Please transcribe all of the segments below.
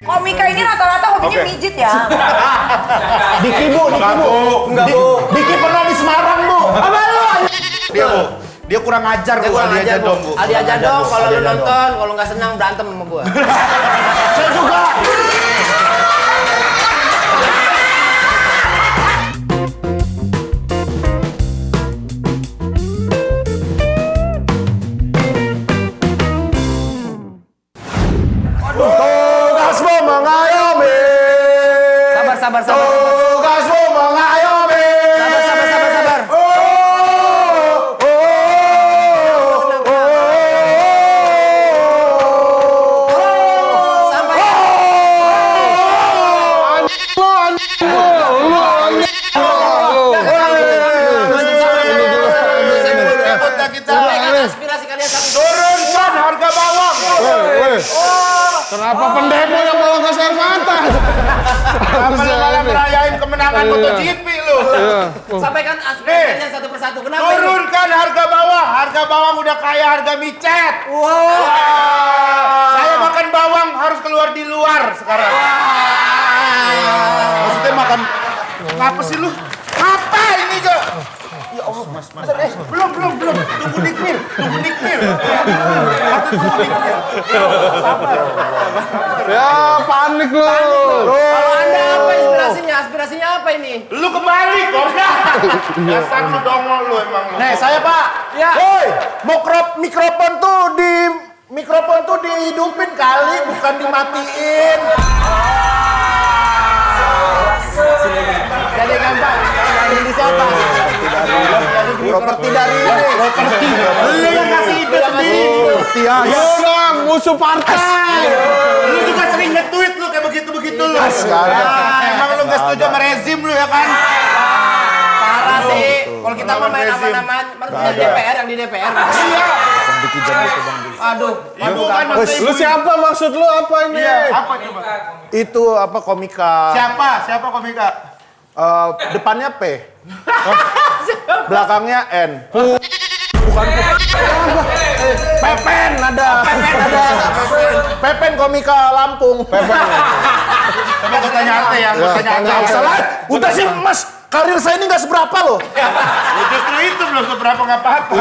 Komika ini rata-rata hobinya mijit ya. Diki Bu. Enggak Bu. Diki pernah di Semarang Bu. Apa lu? Dia kurang ajar Bu. Dia dong Bu. Adi aja dong kalau lu nonton, kalau nggak senang berantem sama gua. Saya juga. Tugasmu mengayomi. Sabar. Tugasmu mengayomi. Sabar. Sampai. Sampaikan aspirasi kalian sampai. Turunkan harga bawang. Kenapa pendemo yang bawa gas air mata? Malah merayain kemenangan MotoGP lu. Sampaikan aspirasi kalian satu persatu. Kenapa ini? Turunkan harga bawang. Harga bawang udah kayak harga micet. Saya makan bawang harus keluar di luar sekarang. Maksudnya makan ngapa sih lu? Apa ini Jo? Ya Allah, Mas. Belum. Tunggu nikmir. Ya panik lu. Kalau Anda apa inspirasinya? Aspirasinya apa ini? Lu kebalik kok. Dasar lu dongol lu emang. Nih saya Pak. Ya. Woi, mikrofon tuh dihidupin kali, bukan dimatiin. Jadi gampang. Jadi siapa? Properti dari ini. Lu yang kasih ide sendiri. Ayo dong, musuh partai. Lu juga sering nge-tweet lu kayak begitu-begitu lu. Emang lu gak setuju sama rezim lu ya kan? Parah sih. Kalau kita mau main apa-namanya, maksudnya DPR yang di DPR. Iya. Aduh. Bukan maksudnya Lu siapa, maksud lu apa ini? Iya, apa coba? Itu apa komika? Siapa komika? Depannya P. Belakangnya N. Bukan Pepen ada. Pepen komika Lampung. Pepen. Coba gue tanya Ate ya, Nggak usah lah. Udah sih Mas, karir saya ini nggak seberapa loh. Ya, justru itu belum seberapa nggak apa-apa.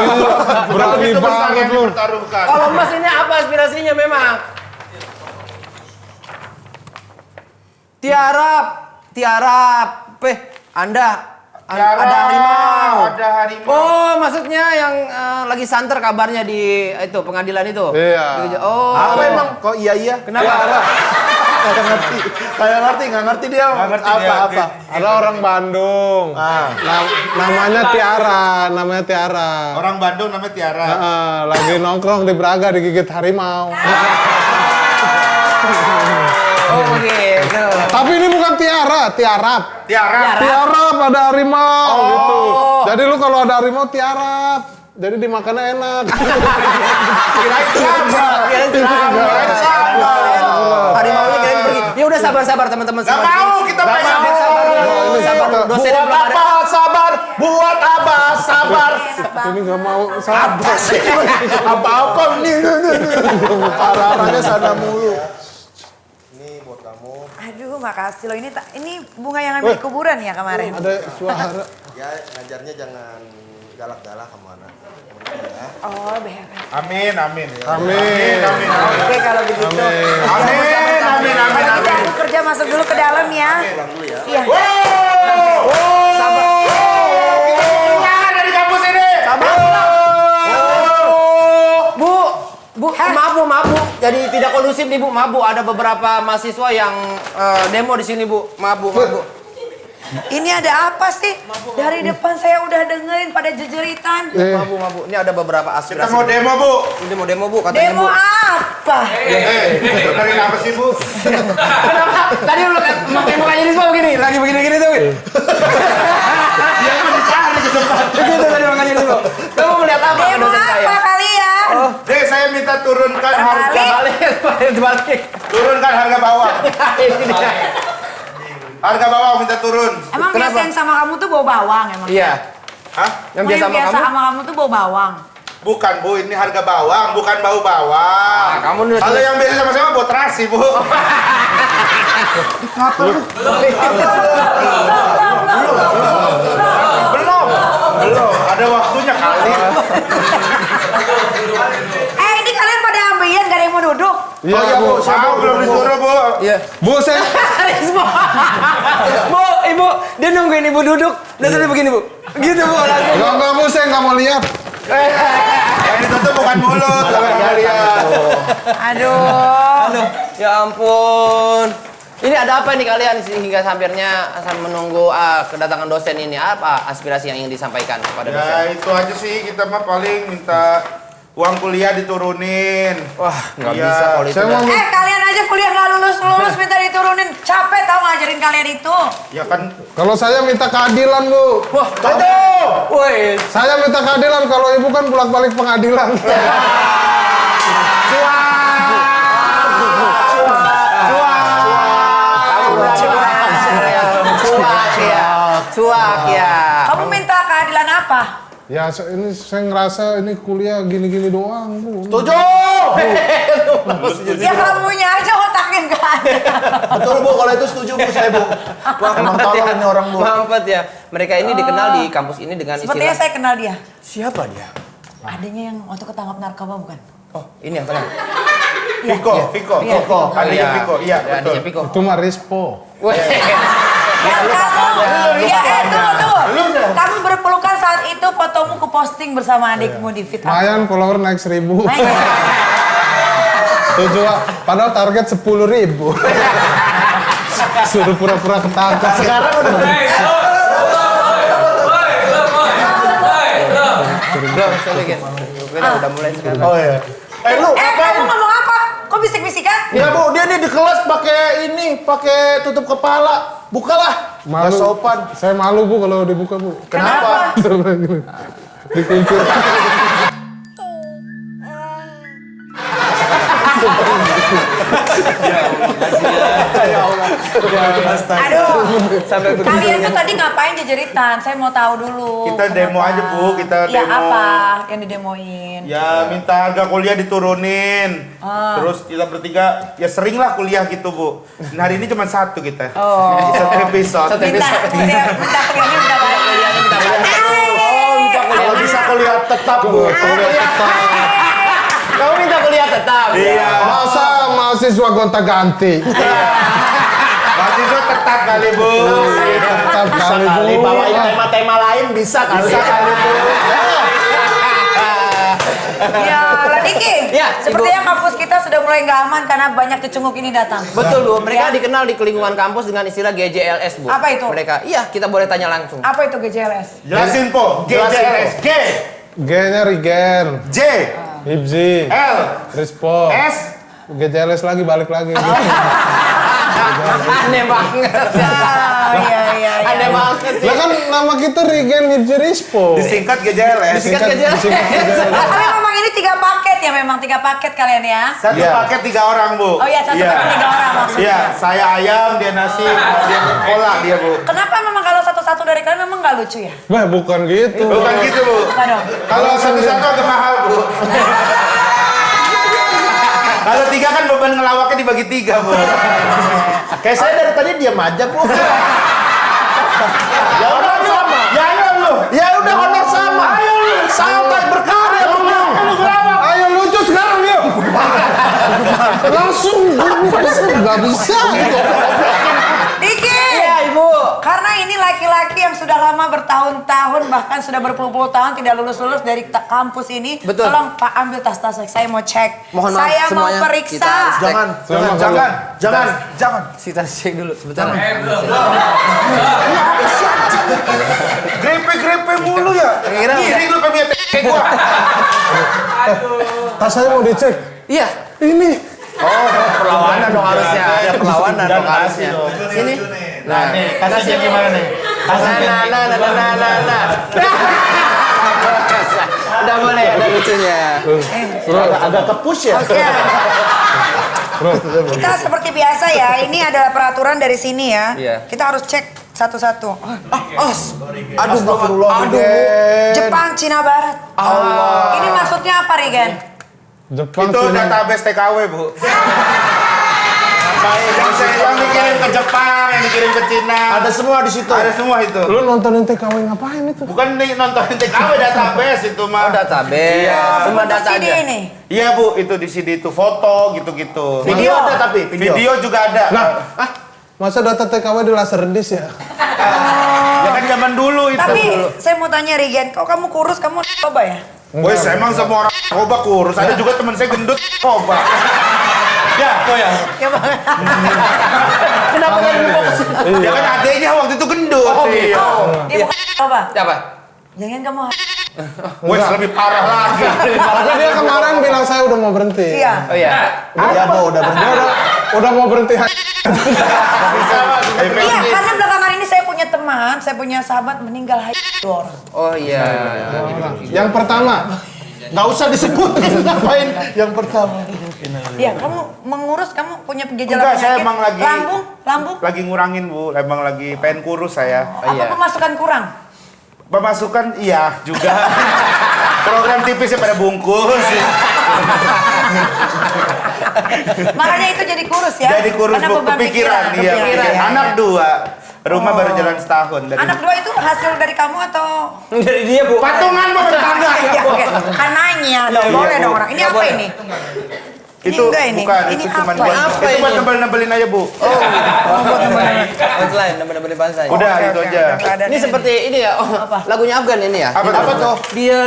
Berani Itu pesan banget yang lu. dipertaruhkan. Kalau Mas ini apa aspirasinya memang? Tiarap. Anda ada harimau. Ada harimau. Oh, maksudnya yang lagi santer kabarnya di itu pengadilan itu. Iya. Oh. Apa emang? Kok iya? Kenapa? Nggak ngerti dia. Nggak ngerti dia, apa? oke. Ada orang Bandung. Namanya Tiara. Orang Bandung namanya Tiara. Lagi nongkrong di Braga digigit harimau. Oh, gitu. Tapi ini bukan Tiarap. Tiarap ada harimau gitu. Jadi lu kalau ada harimau tiarap. Jadi dimakannya enak. Kirain sama. Harimaunya kalian pergi. Ya udah sabar teman-teman. Gak mau kita main Sabar dulu. Dosennya belum ada. Buat apa sabar? Ini nggak mau Apa sih? Apa-apa nih. Parah-parahnya sana mulu. Aduh, makasih loh. Ini bunga yang ambil di kuburan ya kemarin. ada suara. Ya ngajarnya jangan galak-galak sama anak. Ya. Oh, bener. Amin. Oke, kalau begitu. Amin. Aku kerja masuk dulu ke dalam ya. Pulang dulu ya. Iya. Sabar. Kita pindah dari kampus ini. Bu, maaf Bu. Jadi tidak kondusif nih Bu, maaf Bu. Ada beberapa mahasiswa yang demo di sini Bu. Maaf Bu. Ini ada apa sih? Dari depan saya udah dengerin pada jejeritan. Maaf Bu. Ini ada beberapa Kita aspirasi. mau demo Bu. Ini mau demo Bu, katanya Demo Bu. apa? Dengerin apa sih Bu? Kenapa? Tadi lu pakai mukanya di semua begini, lagi begini tuh. Dia mau dicari ke depan. Begitu tadi makanya di semua. Kamu melihat apa Demo dosen saya? apa kalian? Dek, saya minta turunkan harga. Balik. Turunkan harga bawang. Ini dia. Harga bawang minta turun. Emang Kenapa? biasa yang sama kamu tuh bau bawang emang? Iya. Hah? Yang Emang biasa sama kamu? sama kamu tuh bau bawang. Bukan Bu, ini harga bawang, bukan bau bawang. Kamu Kalau yang biasa sama-sama buat terasi Bu. Belum. Ada waktunya kali. Ini kalian pada ambian, gak ada yang mau duduk? Iya, Bu. Belum disuruh Bu. Iya. Bu, saya Bu, Ibu, dia nungguin Ibu duduk. Dan sudah begini, Bu. Gitu, Bu. Langsung. enggak, Bu, saya nggak mau lihat. Yang ditutup bukan mulut, kalau lihat. Aduh. Ya ampun. Ini ada apa nih kalian hingga hampirnya menunggu kedatangan dosen ini? Apa aspirasi yang ingin disampaikan kepada dosen? Ya itu aja sih, kita mah paling minta uang kuliah diturunin. Wah, nggak Iya. bisa kalau itu. Saya mau Kalian aja kuliah gak lulus minta diturunin. Capek tau ngajarin kalian itu. Ya kan. Kalau saya minta keadilan, Bu. Wah, woi. Saya minta keadilan, kalau Ibu kan bolak-balik pengadilan. Cuak ya. Kamu minta keadilan apa? Ya, ini saya ngerasa ini kuliah gini-gini doang, Bu. Setuju. Ya kamunya aja otaknya gak ada. Betul Bu, kalau itu setuju Bu, saya Bu. Emang tolong ini orang Bu. Mampet ya. Mereka ini dikenal di kampus ini dengan Sepertinya istilah. saya kenal dia. Siapa dia? Adanya yang waktu ketangkap narkoba bukan? Oh, ini yang kalian. Viko. Adanya Viko, iya betul. Piko. Itu mah Rispo. Weh. Tunggu. Kamu berpelukan saat itu fotomu ku posting bersama adikmu di fit. Lumayan, follower naik 1000. Tujuh, padahal target 10.000. Suruh pura-pura ketangkap. Sekarang udah Belum, saya lihat. Udah mulai sekarang. Oh iya. Lu Kamu ngomong apa? Kok bisik-bisikan? Ya Bu, dia nih di kelas pakai tutup kepala. Bukalah. Malu. Nggak sopan. Saya malu, Bu, kalau dibuka, Bu. Kenapa? Dikuncir. Aduh. Kalian tuh tadi ngapain jejeritan? Saya mau tahu dulu. Kita demo aja Bu, kita Ya demo. apa yang didemoin? Ya minta harga kuliah diturunin. Terus kita bertiga ya sering lah kuliah gitu Bu. Nah, hari ini cuma satu kita. Oh. Satu episode. Minta kuliahnya minta balik. Kalau bisa kuliah tetap Bu. Kamu minta kuliah tetap. Iya. Masa mahasiswa gonta-ganti? Mahasiswa tetap kali Bu. Tetap Bisa kali, Bu. kali bawain tema-tema lain bisa kali. Bisa kali Bu. Ya, Diki. Ya, Sepertinya kampus kita sudah mulai nggak aman karena banyak cecunguk ini datang. Betul Bu, mereka dikenal di lingkungan kampus dengan istilah GJLS Bu. Apa itu? Mereka, iya kita boleh tanya langsung. Apa itu GJLS? Jelasin Po. GJLS. G. G-nya Rigen, J. Hibzi, L. Rispo, S. GJLS lagi, balik lagi. Aneh banget. Iya. Aneh banget sih. Lah kan nama kita Rigen, Hibzi, Rispo. Disingkat GJLS. Disingkat GJLS. Tapi memang ini 3 paket ya, memang 3 paket kalian ya. Satu Iya. paket 3 orang Bu. Oh iya, satu paket 3 orang maksudnya. Iya, saya ayam, dia nasi, dia kolak dia Bu. Kenapa memang kalau satu-satu dari kalian memang nggak lucu ya? Wah, bukan gitu. Bukan gitu Bu. Bukan dong. Kalau satu-satu agak mahal Bu. Kalau 3 kan beban ngelawaknya dibagi 3 Bu. Kayak saya dari tadi diam aja Bu. Ya udah sama. Ya ayo lu. Ya udah honor sama. Ayo lu. Santai berkarya Bu. Ayo lucu sekarang yuk. Langsung nggak bisa. Diki! Iya Ibu. Karena ini laki-laki yang sudah lama bertahun-tahun bahkan sudah berpuluh-puluh tahun tidak lulus-lulus dari kampus ini. Betul. Tolong Pak ambil tas-tas saya mau cek. Mohon maaf saya mau semuanya, kita periksa. harus cek. Jangan. Kita cek dulu sebentar. Grepe-grepe mulu ya. Ini lu pengen kayak gua. Tas saya mau dicek. Iya. Ini. Oh, perlawanan dong harusnya. Ada perlawanan dong harusnya. Sini. Nah, nih, kasihnya gimana nih? Nah. Udah boleh, ada lucunya. Agak ke-push ya. Oke. Kita seperti biasa ya. Ini adalah peraturan dari sini ya. Iya. Kita harus cek satu-satu. Aduh, Astagfirullah. Jepang, Cina Barat. Ini maksud apa, Regen? Jepang Itu sih. database TKW, Bu. Yang dikirim ke Jepang, yang dikirim ke Cina. Ada semua di situ. Ada semua itu. Lu nontonin TKW ngapain itu? Bukan nontonin TKW, database itu mah. Oh, database. Cuma data CD aja. ini. Iya, Bu, itu di CD itu foto gitu-gitu. Video ada tapi Video juga ada. Nah, masa data TKW di laser disk ya? Ya kan zaman dulu itu. Tapi saya mau tanya Regen, kok kamu kurus, kamu coba ya? Wes, emang semua orang narkoba kurus. Ada juga teman saya gendut narkoba. Ya, kok ya. Ya Bang. Kenapa nggak dibox? Ya kan adeknya waktu itu gendut. Oh, gitu. Dia bukan coba. Siapa? Jangan kamu. Wes, lebih parah lagi. Tapi dia kemarin bilang saya udah mau berhenti. Iya. Oh iya. Iya, Bu, udah berhenti. Udah mau berhenti. Iya, karena belakangan ini saya punya teman, saya punya sahabat meninggal 2 orang. Oh iya. Yang pertama, Nggak usah disebutin ngapain. Yang pertama. Iya, kamu mengurus, kamu punya gejala Enggak, saya penyakit? emang lagi Lambung? lagi ngurangin, Bu. Emang lagi pengen kurus saya. Apa pemasukan kurang? Pemasukan iya juga. Program TV-nya pada bungkus. Makanya itu jadi kurus ya? Jadi kurus, Karena Bu, beban kepikiran. Iya, kepikiran. kepikiran. Anak 2. Rumah baru jalan setahun. Dari Anak 2 itu hasil dari kamu atau? Dari dia, Bu. patungan, Bu, tetangga. Iya, oke. Kan nanya dong, Iya, boleh Bu. dong orang. Ini Nggak apa boleh. ini? Ini Itu enggak ini. bukan, Ini itu cuma apa? buat Apa itu buat ini? nebel-nebelin aja, Bu. Outline, nama-nama bahasa. Udah, Oke, itu oke, aja. udah nggak ada Ini nih. seperti ini ya. Oh, lagunya Afgan ini ya. Apa tuh? Dia.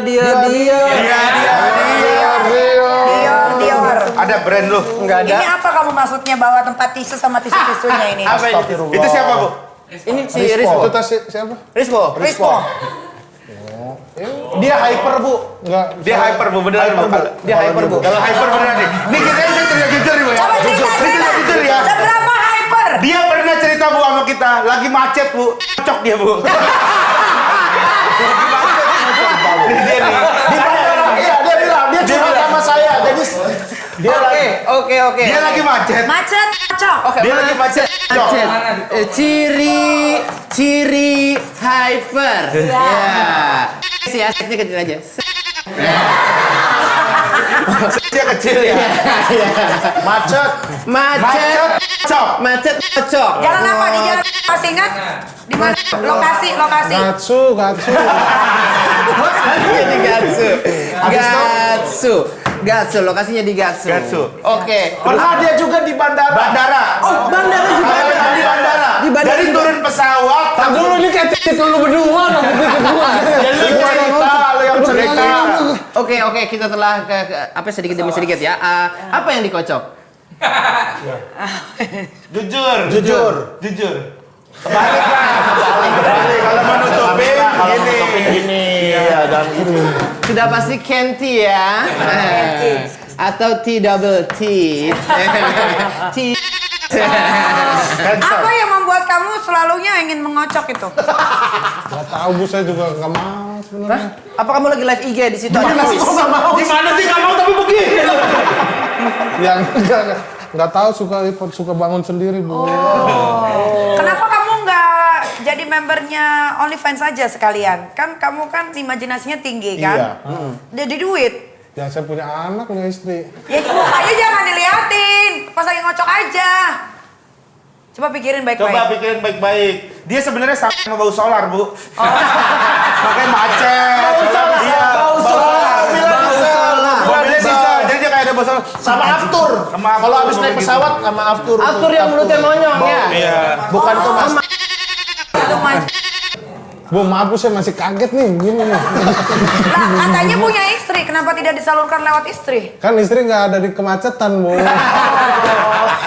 Dior. Ada brand lu. Enggak ada. Ini apa kamu maksudnya bawa tempat tisu sama tisu-tisunya ini? Apa ini? Itu siapa, Bu? Ini si itu Rispo. tas siapa? Rispo. Rispo. Dia hyper, Bu. Enggak. Dia hyper, Bu, beneran, Bu. Dia hyper, Bu. Kalau hyper beneran nih. Nih kita saya cerita jujur nih, Bu ya. Coba cerita. Jujur ya. Seberapa hyper? Dia pernah cerita, Bu, sama kita. Lagi macet, Bu. Cocok dia, Bu. Dia nih. Iya, dia bilang dia curhat sama saya. Jadi Oke. Dia lagi macet. Macet, cocok. Oke, Dia lagi macet. Cocok. Ciri hyper. Ya. Si asetnya kecil aja. Dia kecil ya. macet. Macet. Cocok. Macet cocok. Jalan apa di jalan? Masih ingat? Di mana? Lokasi. Gatsu. Di Gatsu, lokasinya di Gatsu. Gatsu. Oke. Pernah dia juga di bandara. Oh, bandara juga. Di bandara. Di bandara Dari juga. turun pesawat. Tak dulu ini kayak titik lu berdua dong, titik gua. Lu yang cerita. Oke, kita telah ke apa sedikit demi sedikit ya. Apa yang dikocok? Jujur. Kebalik. Kalau mau nutupin gini. Iya, dan itu. Sudah pasti Kenti ya. Atau T double T. T. Apa yang membuat kamu selalunya ingin mengocok itu? Enggak tahu Bu, saya juga enggak mau sebenarnya. Apa kamu lagi live IG di situ ada kuis? Gimana sih kamu tapi begini? Yang enggak tahu suka bangun sendiri, Bu. Kenapa kamu nggak jadi membernya OnlyFans saja sekalian? Kan kamu kan imajinasinya tinggi kan? Jadi duit. Ya saya punya anak, punya istri. Ya mukanya jangan diliatin, pas lagi ngocok aja. Coba pikirin baik-baik. Coba pikirin baik-baik. Dia sebenarnya sama bau solar, Bu. Makanya macet. Bau solar. Iya, Bau solar. Mobilnya diesel, jadi dia kayak ada bau solar. Sama Aftur. Sama Aftur, Kalau habis naik begitu. pesawat sama Aftur. Atur yang mulutnya monyong ya. Iya. Bukan tuh Mas. Itu Mas. Bu, maaf Bu, saya masih kaget nih, gini nih. Lah, katanya punya istri, kenapa tidak disalurkan lewat istri? Kan istri nggak ada di kemacetan, Bu.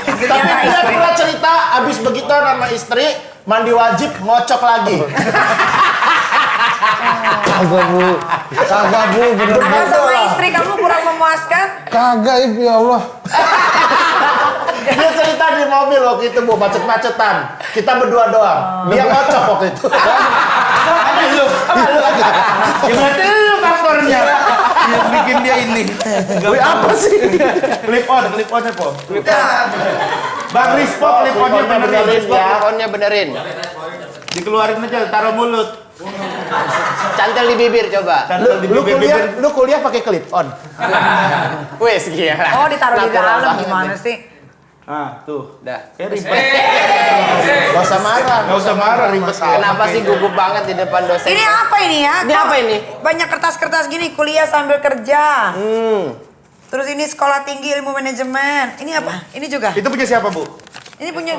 Tapi dia pernah cerita abis begitu sama istri mandi wajib ngocok lagi. Kagak Bu, bener. Apa sama istri kamu kurang memuaskan? Kagak, Ibu, ya Allah. Dia cerita di mobil waktu itu, Bu, macet-macetan. Kita berdua doang. Dia ngocok waktu itu. Gimana lu faktornya? Yang bikin dia ini. Wih, apa sih? Clip onnya, Po. Bang Rispo, clip onnya benerin. Rispo, teleponnya benerin. Dikeluarin aja, taruh mulut. Cantel di bibir coba. Lu kuliah pakai clip on. Wes gila. Oh, ditaruh di Natural dalam banget gimana nih. sih? Tuh. Dah. Kayak ribet. Gak usah marah. Nggak usah marah, ribet. Kenapa sih gugup banget di depan dosen? Ini apa ini ya? Ini apa ini? Banyak kertas-kertas gini, kuliah sambil kerja. Terus ini sekolah tinggi ilmu manajemen. Ini apa? Ini juga. Itu punya siapa, Bu? Ini punya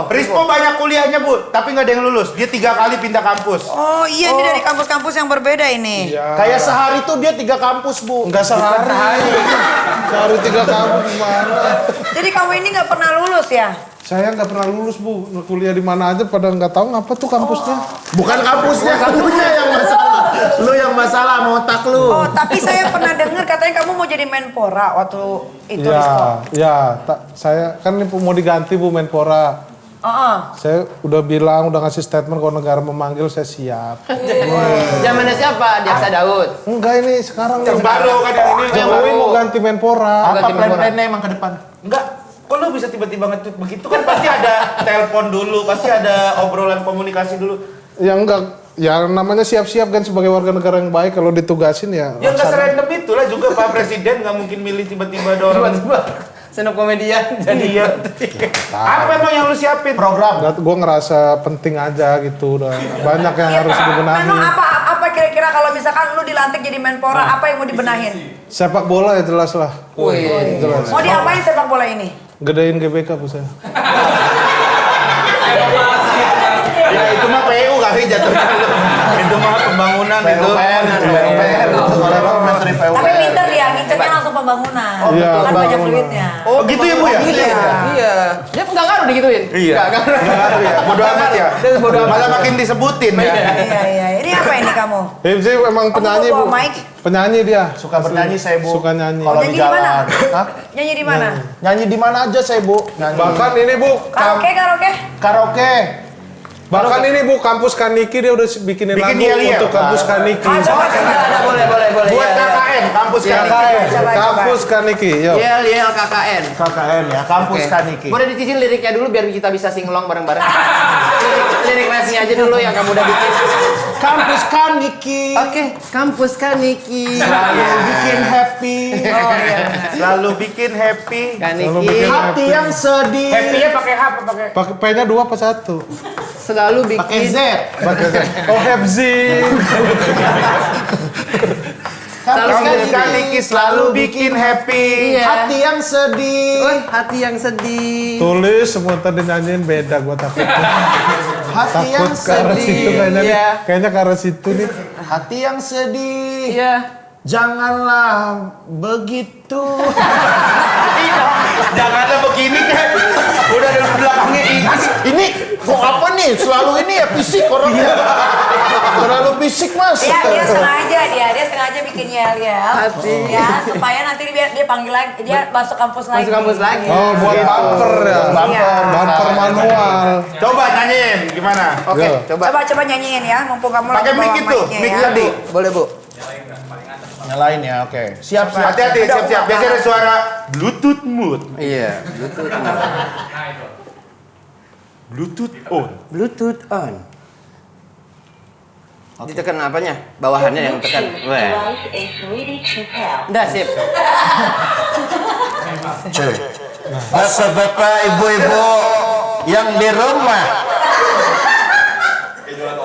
Rispo banyak kuliahnya, Bu, tapi nggak ada yang lulus. Dia 3 kali pindah kampus. Oh iya, ini dari kampus-kampus yang berbeda ini. Kayak sehari tuh dia 3 kampus, Bu. Enggak sehari. Sehari 3 kampus gimana? Jadi kamu ini nggak pernah lulus ya? Saya nggak pernah lulus, Bu. Kuliah di mana aja pada nggak tahu ngapa tuh kampusnya. Bukan kampusnya, kampusnya yang masalah. Lu yang masalah mau otak lu. Oh, tapi saya pernah dengar katanya kamu mau jadi Menpora waktu itu Rispo. Saya kan ini mau diganti, Bu, Menpora. Saya udah bilang, udah ngasih statement kalau negara memanggil saya siap. Zamannya siapa? Diaksa Daud. Enggak, ini sekarang Yang baru kan yang ini. Jokowi mau ganti Menpora. Apa plan-plannya emang ke depan? Enggak. Kok lu bisa tiba-tiba nge-tweet begitu? Kan pasti ada telepon dulu, pasti ada obrolan komunikasi dulu. Ya enggak, ya namanya siap-siap kan sebagai warga negara yang baik kalau ditugasin ya. Ya nggak serandom itulah juga Pak Presiden nggak mungkin milih tiba-tiba ada orang. Stand up komedian jadi Iya. Apa emang yang lu siapin? Program. Gue ngerasa penting aja gitu, udah banyak yang harus dibenahi. Memang apa kira-kira kalau misalkan lu dilantik jadi Menpora, apa yang mau dibenahin? Sepak bola ya jelas lah. Jelas. Mau diapain sepak bola ini? Gedein GBK Bu saya. Ya itu mah PU kali jatuhnya. Itu mah pembangunan itu. Tapi pinter ya, ngincernya langsung pembangunan. Iya, Kan banyak duitnya. Oh gitu ya Bu ya? Iya. Dia nggak ngaruh digituin. Iya. Nggak ngaruh ya. Bodoh amat ya. Malah makin disebutin ya. Iya. Ini apa ini kamu? Himsi emang penyanyi bawa Bu. mic? Penyanyi dia. Suka bernyanyi saya, Bu. Suka nyanyi. Kalau di Nyanyi di mana? jalan. Hah? Nyanyi di mana? Nyanyi di mana aja saya, Bu. Nyanyi. Bahkan ini Bu, Karaoke? Karaoke. bahkan ini Bu, kampus Kaniki dia udah bikinin lagu yel-yel. untuk kampus Kaniki. Coba. Boleh. Buat KKN, kampus KKN. Coba. Kampus Kaniki, yuk. Yel KKN. KKN ya, kampus Kaniki. Boleh dicicil liriknya dulu biar kita bisa singlong bareng-bareng. Lirik resmi aja dulu yang kamu udah bikin. Kampus Kaniki. Oke, kampus Kaniki. Selalu bikin happy. Oh iya. Selalu bikin happy. Kaniki. Hati yang sedih. Happy-nya pakai H apa pakai? Pakai P-nya 2 apa 1? Selalu Pakai bikin. Z. Oh, Hebzi. Kampus Kaniki selalu bikin happy. Iya. Hati yang sedih. Woi, hati yang sedih. Tulis semua tadi nyanyiin beda gua takut. Hati yang Takut ke arah situ sedih. kayaknya nih. Iya. Kayaknya ke arah situ nih. Hati yang sedih. Iya. Janganlah begitu. Janganlah begini kan. Udah dari belakangnya Ini kok apa nih? Selalu ini ya fisik orangnya. Terlalu fisik, Mas. Dia sengaja bikin yel-yel. Ya, supaya nanti dia panggil lagi, dia masuk kampus lagi. Masuk kampus lagi. Oh, buat bumper ya. Iya. Bumper manual. Coba nyanyiin gimana? Oke, Yo. coba. Coba nyanyiin ya, mumpung kamu Pakai lagi mic bawa itu, mic-nya mic ya. tadi. Boleh, Bu. Nyalain ya, oke. Siap. Hati-hati, siap-siap. Biasanya ada suara Bluetooth mode. Iya, Bluetooth. Bluetooth on. Bluetooth on. Ditekan apanya? Bawahannya yang tekan. Wah. Udah sip. Bapak-bapak, ibu-ibu yang di rumah,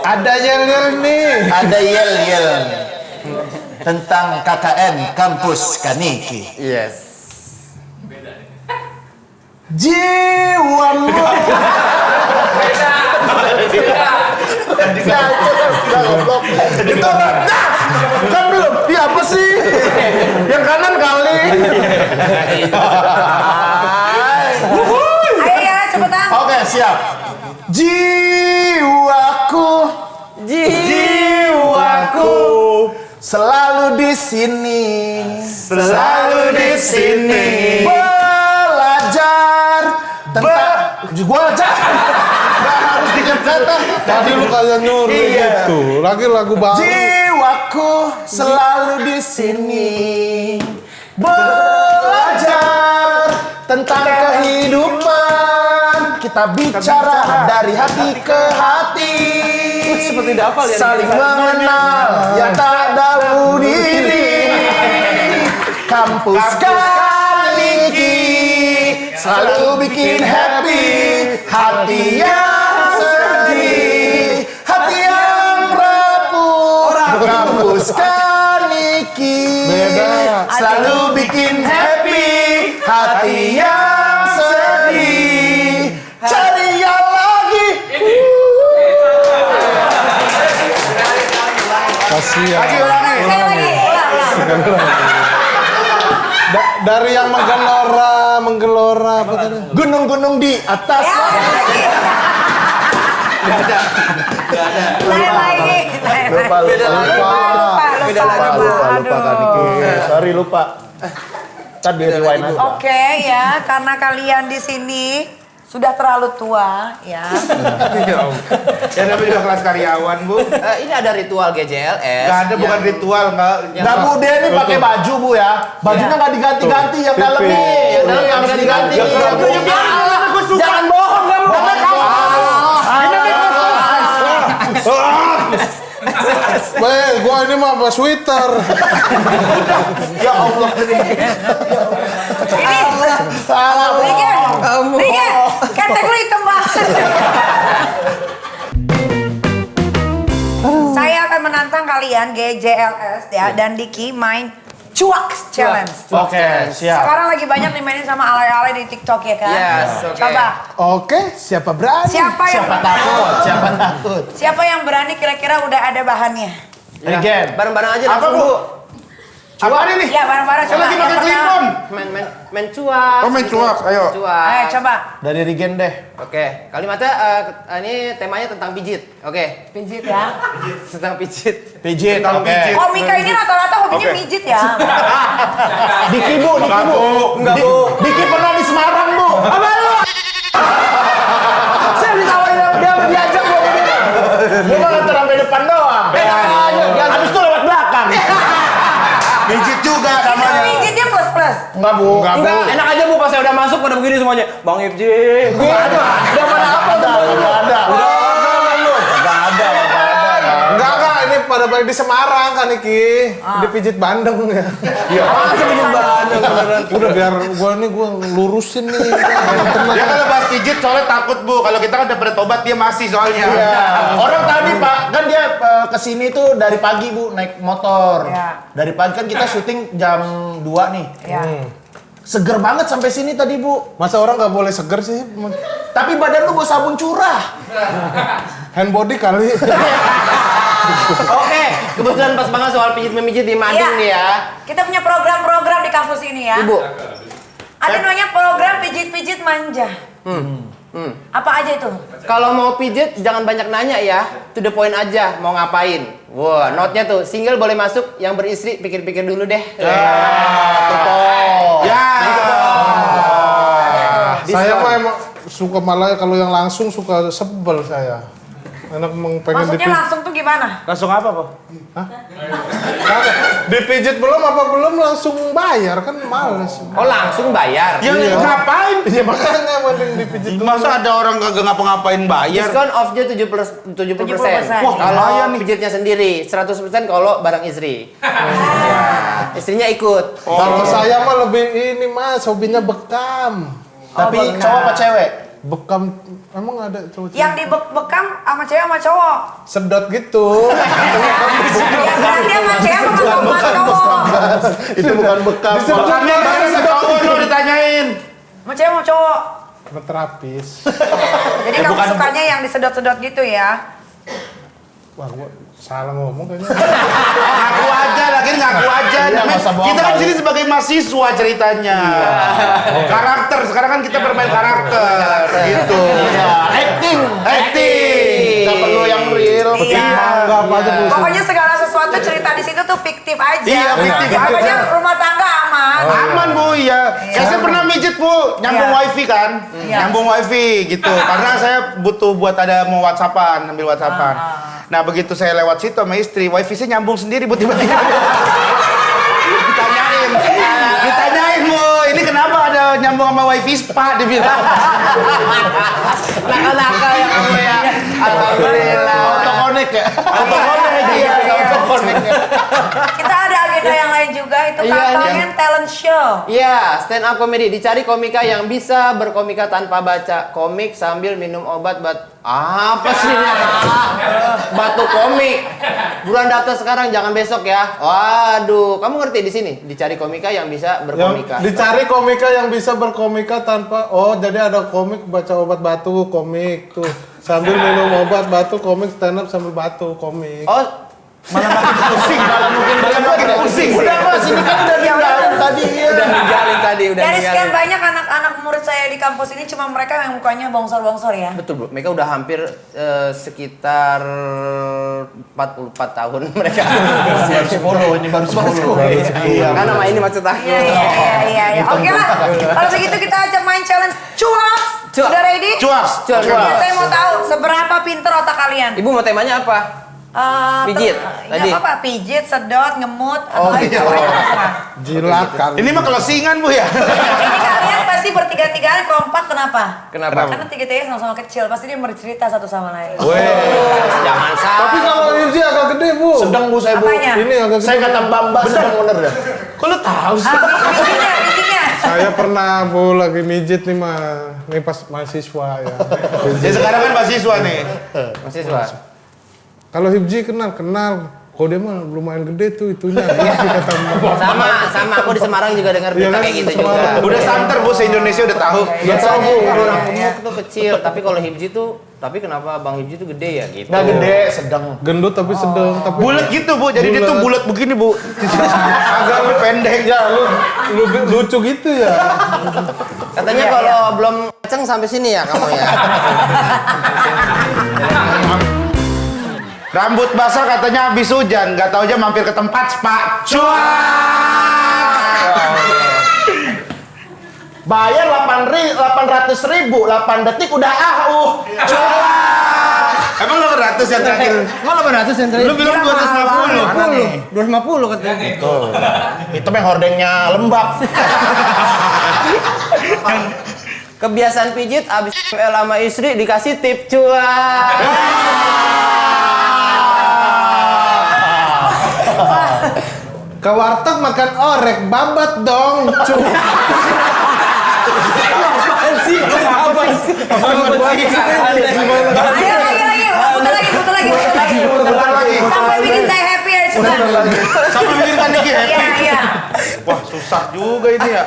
Ada yel-yel nih. ada yel-yel tentang KKN Kampus Kaniki. Yes. Jiwamu. Itu kan belum. Dia apa sih? Yang kanan kali. Ayo ya, cepetan. Oke, siap. Jiwaku selalu di sini. Selalu di sini. Belajar tentang gua aja. Nggak harus dikata. Tadi lu kayak nyuruh gitu. Lagi lagu baru. Jiwaku selalu di sini. Belajar tentang kehidupan. Kita bicara dari hati ke hati. seperti dapal ya. Saling mengenal yang tak tahu diri. Kampus Kaniki selalu bikin happy, hati yang sedih, hati yang rapuh. Kampus Kaniki selalu bikin happy, hati yang sedih. Cari yang lagi. Kasihan. Sekali lagi. Ulang. Dari yang menggelora apa tadi? Gunung-gunung di atas. Lupa. Sorry lupa. Tadi rewind aja. Oke ya, karena kalian di sini sudah terlalu tua ya. Ya namanya juga kelas karyawan, Bu. Ini ada ritual GJLS. Nggak ada, bukan ritual, nggak. Nggak Bu, dia ini pakai baju Bu ya. Bajunya nggak diganti-ganti, yang dalam nih. Yang dalam yang diganti. Jangan bohong kamu. Gua ini mah apa sweater. Ya Allah. Rigen, ketek lu hitam banget. Saya akan menantang kalian GJLS ya dan Diki main Cuaks Challenge. Oke, siap. Sekarang lagi banyak dimainin sama alay-alay di TikTok ya kan? Yes, oke. Coba. Oke, siapa berani? Siapa takut? Siapa yang berani kira-kira udah ada bahannya? Regen. Bareng-bareng aja Apa, langsung, Bu? Bu. Apa ini? Ya bareng-bareng Saya coba. lagi pakai Yang clip-on. Main cuak. Oh, main cuak, ayo. Ayo coba. Dari Regen deh. Oke, kalimatnya ini temanya tentang pijit. Oke, Pijit ya. tentang pijit. Pijit. Tentang pijit. Oh Mika ini rata-rata hobinya Oke. pijit ya. Diki Bu, Diki Bu. Enggak, Bu. Diki pernah di Semarang Bu. Apa lu? Saya ditawarin dia diajak Bu. Dia malah nganter sampai depan doang. Habis itu lewat belakang. Pijit juga Itu namanya. pijitnya plus-plus. Enggak Bu. Enggak, enak aja Bu pas saya udah masuk pada begini semuanya. Bang Ibji. Udah pada apa tuh? Enggak ada. Enggak, ini pada balik di Semarang kan Iki. Dipijit Bandeng ya. Iya. Masa bikin bandeng beneran. Udah biar gua lurusin nih. Dia kalau bahas pijit soalnya takut, Bu. Kalau kita kan udah pada tobat, dia masih soalnya. Iya. Orang tadi Pak, kan dia kesini tuh dari pagi Bu, naik motor. Iya. Dari pagi kan kita syuting jam 2 nih. Ya. Seger banget sampai sini tadi Bu. Masa orang nggak boleh seger sih? Tapi badan lu bawa sabun curah. Hand body kali. Oke, kebetulan pas banget soal pijit-memijit di Mading nih ya. Kita punya program-program di kampus ini ya. Ibu. Ada namanya program pijit-pijit manja. Apa aja itu? Kalau mau pijit jangan banyak nanya ya. To the point aja, mau ngapain. Wah, note-nya tuh, single boleh masuk, yang beristri pikir-pikir dulu deh. Saya mah emang suka malah kalau yang langsung suka sebel saya. Enak pengen Maksudnya langsung tuh gimana? Langsung apa, Bu? dipijit belum apa belum langsung bayar kan males. Oh, langsung bayar. Ya Iya. ngapain? Ya makanya mending dipijit dulu. Masa ada orang kagak ngapa-ngapain bayar? Diskon off-nya 70%. 70%. Wah, Kalau lumayan nih. pijitnya sendiri, 100% kalau bareng istri. Ya, istrinya ikut. Kalau saya mah lebih ini Mas, hobinya bekam. Tapi cowok apa cewek? Bekam emang ada cowok? Yang dibekam sama cewek sama cowok. Sedot gitu. Ya kan dia sama cewek sama cowok. Itu bukan bekam. Bukannya baru cowok lu ditanyain. Sama cewek sama cowok. Terapis. Jadi kamu sukanya yang disedot-sedot gitu ya? Wah, gua salah ngomong kayaknya. Ngaku aja, lagi ngaku aja. Iya, Namanya- masa bohong kita kan kali. sini sebagai mahasiswa ceritanya. Karakter, sekarang kan kita bermain karakter. Gitu. Iya, acting. Acting. Gak perlu yang real. Iya. Enggak apa aja Bu. Pokoknya segala sesuatu cerita di situ tuh fiktif aja. Iya, fiktif Pokoknya aja. rumah tangga aman. Aman Bu, iya. Saya pernah mijit Bu, nyambung Iya. wifi kan, nyambung wifi gitu. Karena saya butuh buat ada mau WhatsAppan, ambil WhatsAppan. Nah begitu saya lewat situ sama istri, wifi saya nyambung sendiri Bu tiba-tiba. ditanyain Bu, ini kenapa ada nyambung sama wifi Pak dibilang. Nakal-nakal ya kamu ya. Alhamdulillah. Autoconnect ya. Autoconnect. Kita ada agenda yang lain juga, itu Iya, kalian talent show. Iya, stand up comedy. Dicari komika yang bisa berkomika tanpa baca komik sambil minum obat apa sih ini? Batu komik. Buruan daftar sekarang, jangan besok ya. Waduh, kamu ngerti di sini? Dicari komika yang bisa berkomika. Dicari komika yang bisa berkomika tanpa jadi ada komik baca obat batu komik tuh sambil minum obat batu komik stand up sambil batu komik. Oh, Malah makin pusing. Udah Mas, ini kan udah dijalin tadi. udah ninggalin tadi, udah Dari sekian ninggalin. banyak anak-anak murid saya di kampus ini, cuma mereka yang mukanya bongsor-bongsor ya. Betul, Bro. Mereka udah hampir sekitar 44 tahun mereka. Ini baru 10. Iya. Kan nama ini maksud aku. Iya. Oke lah, kalau begitu kita ajak main challenge cuaks. Cuaks. Sudah ready? Cuaks. Cuaks. Saya mau tahu seberapa pinter otak kalian. Ibu mau temanya apa? Pijit, tadi. Nggak apa-apa, pijit, sedot, ngemut, atau iya. pokoknya terserah. Jilat kan. Ini mah closingan Bu ya. Ini kalian pasti bertiga-tigaan kompak, kenapa? Kenapa? Karena tiga-tiganya sama-sama kecil, pasti dia bercerita satu sama lain. Jangan salah. Tapi kalau Irji agak gede bu. Sedang Bu saya Bu. Apanya? Ini agak gede. Saya kata Mbak sedang bener dah. Kok lu tahu sih? Bijinya. Saya pernah bu lagi mijit nih nih pas mahasiswa ya. Ya sekarang kan mahasiswa nih. Mahasiswa. Kalau Hibji kenal. Kok dia mah lumayan gede tuh itunya. Gitu kata Mbak. Sama aku di Semarang juga dengar berita Iya kan, kayak gitu Semarang. juga. Udah santer Bu, se-Indonesia udah tahu. Biasanya orang gemuk tuh kecil, tapi kalau Hibji tuh, tapi kenapa Bang Hibji tuh gede ya gitu. Nggak gede, sedang. Gendut tapi sedang. Tapi Bulat gitu Bu, jadi dia tuh bulat begini Bu. Agak lebih pendek. ya lu lucu gitu ya. Katanya kalau belum kenceng sampai sini ya kamu ya. Rambut basah katanya habis hujan, nggak tahu aja mampir ke tempat spa. Bayar 800.000, 8 detik udah Emang lu 100 yang terakhir? Emang 800 yang Lu bilang 250. 250 katanya. Itu mah hordengnya lembab. Kebiasaan pijit abis ML sama istri dikasih tip cuan. Ke warteg makan orek babat dong. Putar lagi. Sampai bikin saya happy ya sudah. Sampai bikin kan Niki happy. Iya. Wah susah juga ini ya.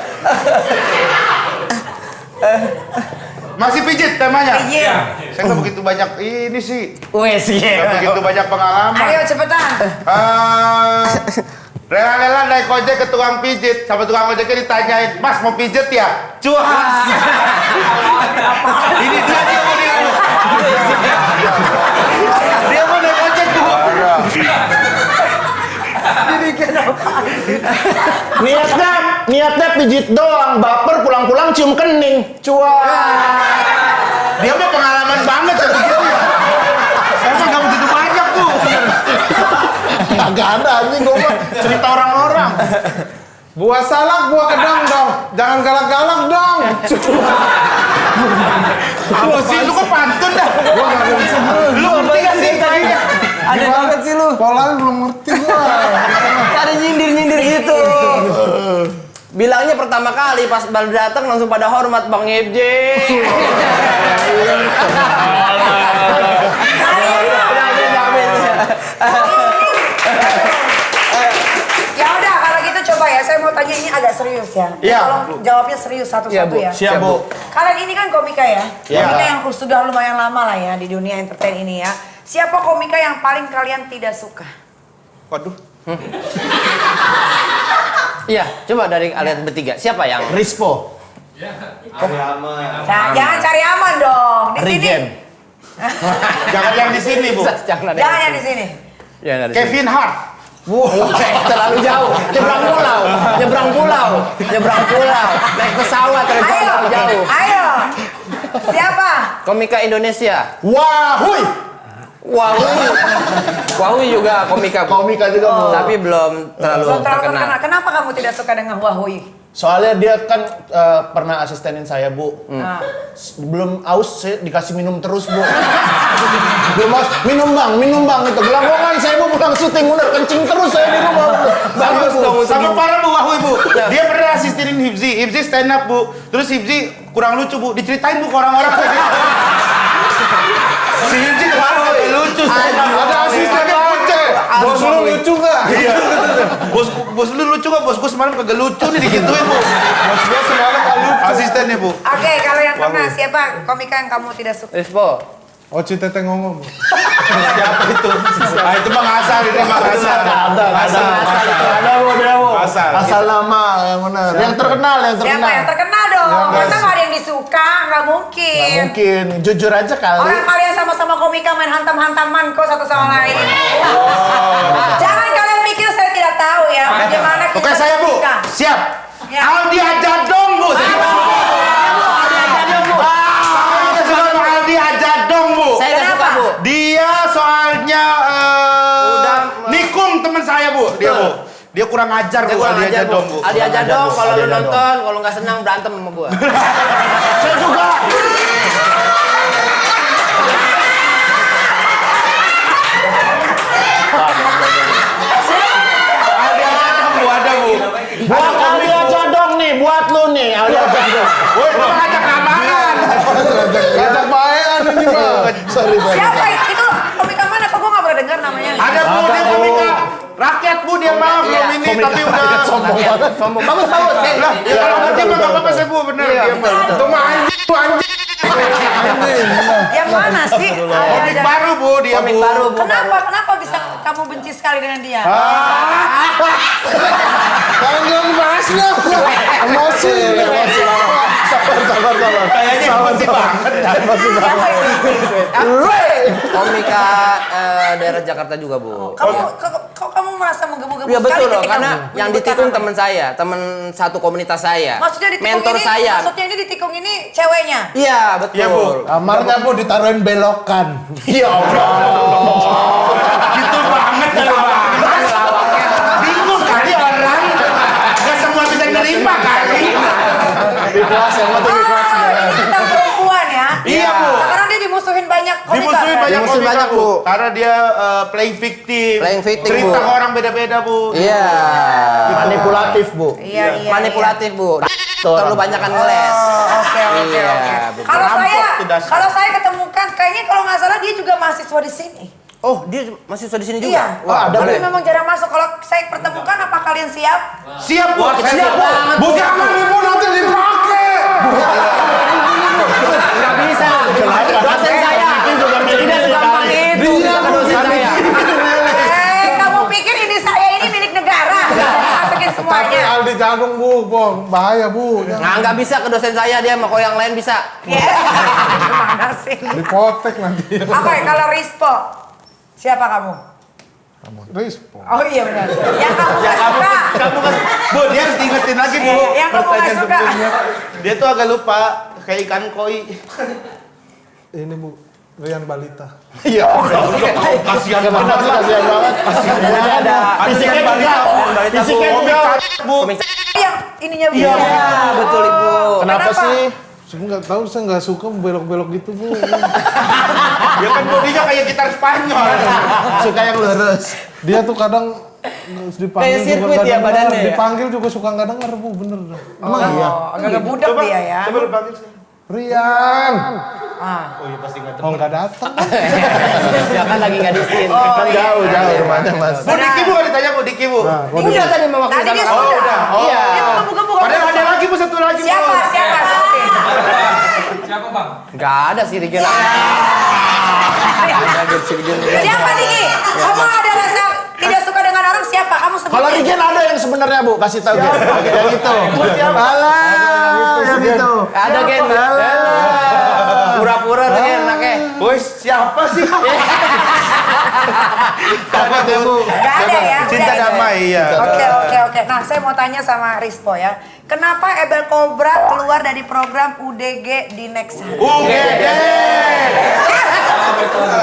Masih pijit temanya? Pijit. Saya nggak begitu banyak ini sih. Wes Nggak begitu banyak pengalaman. Ayo cepetan. Rela-rela naik ojek ke tukang pijit, sama tukang ojeknya ditanyain, Mas mau pijet ya? Cuas. Ini dia mau dia mau naik ojek Bu. Niatnya pijit doang, baper pulang-pulang cium kening. Dia mah pengalaman banget ya begitu ya. Emang nggak begitu banyak tuh. Agak ada anjing gua mah cerita orang-orang. Buah salak, buah kedong dong. Jangan galak-galak dong. Apa sih lu kok pantun dah? Lu ngerti gak sih tadi? Ada banget sih lu. Polanya belum ngerti gua. Cari nyindir-nyindir gitu. Bilangnya pertama kali pas baru datang langsung pada hormat Bang Hibji. Ya udah kalau gitu coba ya, saya mau tanya ini agak serius ya. Iya. Tolong jawabnya serius satu-satu ya. Siap Bu. Kalian ini kan komika ya? Iya. Komika yang sudah lumayan lama lah ya di dunia entertain ini ya. Siapa komika yang paling kalian tidak suka? Waduh. Iya, coba dari kalian bertiga. Siapa yang Rispo. Jangan cari aman dong. Di sini. Regen. Jangan yang di sini Bu. Jangan Jangan yang di sini. Ya, dari Kevin Hart. terlalu jauh. Nyebrang pulau. Naik pesawat Ayo, terlalu jauh. ayo. Siapa? Komika Indonesia. Wahuy. Wahui juga komika. Komika juga Bu. Tapi belum terlalu Belum terlalu terkenal. terkenal. Kenapa kamu tidak suka dengan Wahui? Soalnya dia kan pernah asistenin saya, Bu. Belum aus, saya dikasih minum terus, Bu. Belum aus, minum bang, itu. Gelanggongan saya, Bu, pulang syuting, udah kencing terus saya di rumah, Bu. Bagus dong. Sama parah Bu, Ibu. Dia pernah asistenin Hibzi stand up, Bu. Terus Hibzi kurang lucu, Bu. Diceritain, Bu, ke orang-orang. Si Hibzi kemarin lucu. Ada asistennya lucu. Bos lu lucu nggak? Iya. Bos lu lucu nggak? Bos gue semalam kagak lucu nih digituin, Bu. Bos gua semalam nggak lucu. Asistennya, Bu. Oke, kalau yang tengah siapa komika yang kamu tidak suka? Rispo. Oh, Citete ngomong. Siapa itu? Ah, itu mah ngasal, ini mah ngasal. Ada, Bu. Asal. Asal nama yang benar. Yang terkenal. Siapa yang terkenal dong? Masa nggak ada yang disuka? Nggak mungkin. Nggak mungkin, jujur aja kali. Orang kalian sama-sama komika main hantam-hantaman kok satu sama lain. Jangan kalian pikir saya tidak tahu ya bagaimana kita Oke, saya, Bu. berkomika. Siap. Ya. Aldi aja dong, Bu. Aldi aja dong, Bu. Saya nggak suka, Bu. Dia soalnya nikung teman saya, Bu. Dia, Bu. Dia kurang ajar, Bu. Aldi aja dong, Bu. Aldi aja dong, kalau lu nonton, kalau nggak senang berantem sama gua. Saya juga. Aldi aja dong, Bu. Ada, Bu. Buat Aldi aja dong nih, buat lu nih, Aldi aja dong. Woi, itu ngajak kabaran. Ngajak baean ini, Bang. Sorry, Bang. Siapa itu? Komika mana? Kok gue nggak pernah dengar namanya? Ada, Bu. Dia komika rakyat, Bu. Dia mah belum ini, tapi udah Sombong banget. Sombong. Bagus. Lah, ya kalau ngerti mah nggak apa-apa sih, Bu. Bener. Dia mah. Itu mah anjing, tuh anjing. Yang mana sih? Komik Ada. baru, Bu. Dia, Komik Bu. baru, Bu. Kenapa bisa kamu benci sekali dengan dia? Jangan bahasnya. Emosi. Sabar. Kayaknya emosi banget. Siapa itu? Komika daerah Jakarta juga, Bu. Kok kamu merasa menggebu-gebu Iya sekali betul loh, ketika karena yang menyebutkan ditikung namanya? teman saya, teman satu komunitas saya. Maksudnya ditikung mentor ini, saya. maksudnya ini ditikung ini ceweknya? Iya, betul. Iya, Bu. Kamarnya, Bu, ditaruhin belokan. Ya Allah. Gitu banget kalau banget. Bingung kali orang. Gak semua bisa nerima kali. Di kelas yang penting di kelas. Ini tentang perempuan ya? Iya, Bu. Sekarang dia dimusuhin banyak komika. Dimusuhin banyak Dimusuhin komika, banyak, Bu. Bu. Karena dia playing victim. Playing victim, Cerita Bu. ke orang beda-beda, Bu. Iya. Manipulatif, Bu. Iya. Manipulatif, Bu. Terlalu banyakan ngeles. Oke. Iya, betul. Kalau saya ketemukan, kayaknya kalau nggak salah dia juga mahasiswa di sini. Oh, dia masih di sini Iya. juga? Wah, Tapi boleh. memang jarang masuk. Kalau saya pertemukan, apa kalian siap? Siap, Bu. Saya siap banget, Bu. Jangan, Bu. Nanti dipakai. Nggak bisa. Dosen saya. Tidak segampang itu. Bisa ke dosen saya. Kamu pikir ini saya ini milik negara? Masukin Tapi semuanya. Aldi Jagung, Bu, bahaya, Bu. Nah, nggak bisa ke dosen saya, dia mau yang lain bisa. Ya. Gimana sih? Dipotek nanti. Oke, kalau Rispo, siapa kamu? Rispo. Oh iya benar. Yang kamu nggak suka. Kamu kan, Bu, dia harus diingetin lagi, Bu. Yang kamu nggak Pertanyaan suka. sebelumnya. Dia tuh agak lupa kayak ikan koi. Ini, Bu, Rian Balita. Iya. Kasihan Kasihan banget. Ada Fisiknya juga. Fisiknya juga. Bu. Yang ininya Bu. Iya, betul Ibu. Kenapa sih? Saya nggak tahu, saya nggak suka belok-belok gitu, Bu. Ya kan bodinya kayak gitar Spanyol. Suka yang lurus. Dia tuh kadang dipanggil Kayak sirkuit juga nggak ya denger. badannya ya? Dipanggil juga suka nggak denger, Bu, bener. Emang iya? Agak budak dia ya. Coba lu panggil sih. Rian. Ah. Oh iya pasti nggak Oh, nggak datang. Ya kan lagi nggak di sini. Oh, iya. Jauh rumahnya, Mas. Bu Diki Bu, ditanya Bu Diki Bu. Nah, gua Udah tadi mewakili Tadi dia sama kamu. sudah. udah. Oh. Iya. Dia mau gemuk-gemuk. Padahal ada lagi Bu, satu lagi Bu. Siapa? Sebutin. Nggak ada sih Rigen. Siapa Diki? Kamu ada rasa tidak suka dengan orang siapa? Kamu sebutin. Kalau Rigen ada yang sebenarnya, Bu, kasih tahu Gen. Yang itu. Alah, yang itu. Ada Gen. Pura-pura tuh Gen, anaknya. Woi, siapa sih? Siapa tuh Bu? Nggak ada ya? Cinta Udah gitu. damai ya. Oke. Nah, saya mau tanya sama Rispo ya. Kenapa Ebel Cobra keluar dari program UDG di Next Hari? UGD.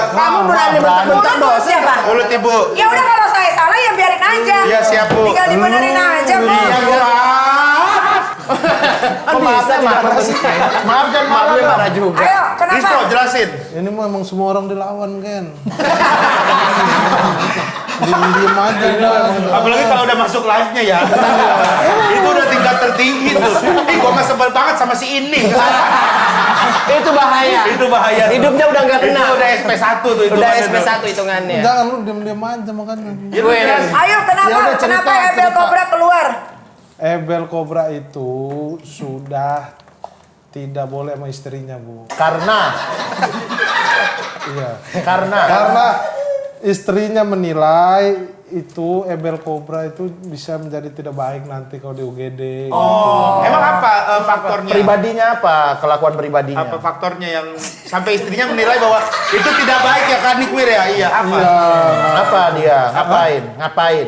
Kamu berani bentak-bentak Mulut dosen? siapa? Mulut Ibu. Ya udah kalau saya salah ya biarin aja. Iya, siap, Bu. Tinggal dibenerin aja, Bu. Iya, Bu. bisa marah sih. Maaf jangan marah. Maafnya marah juga. Ayo, kenapa? Risto, jelasin. Ini mah emang semua orang dilawan, Ken. Diem aja dah. Apalagi kalau udah masuk live-nya ya. Itu udah tingkat tertinggi tuh. Ih, gua mah sebel banget sama si ini. Itu bahaya. Itu bahaya. Hidupnya udah nggak Itu kena. udah SP1 tuh itu. Udah kan, SP1 hitungannya. Jangan lu diem-diem aja makanya. Ya, lu jelasin. Ayo, kenapa? Ya udah, cerita, Kenapa Ebel cerita. Cobra keluar? Ebel Cobra itu sudah tidak boleh sama istrinya, Bu. Karena Karena istrinya menilai itu Ebel Cobra itu bisa menjadi tidak baik nanti kalau di UGD. Oh, emang apa faktornya? pribadinya apa? Kelakuan pribadinya. Apa faktornya yang sampai istrinya menilai bahwa itu tidak baik ya kan Nikwir ya? Iya, apa? Apa dia? Ngapain?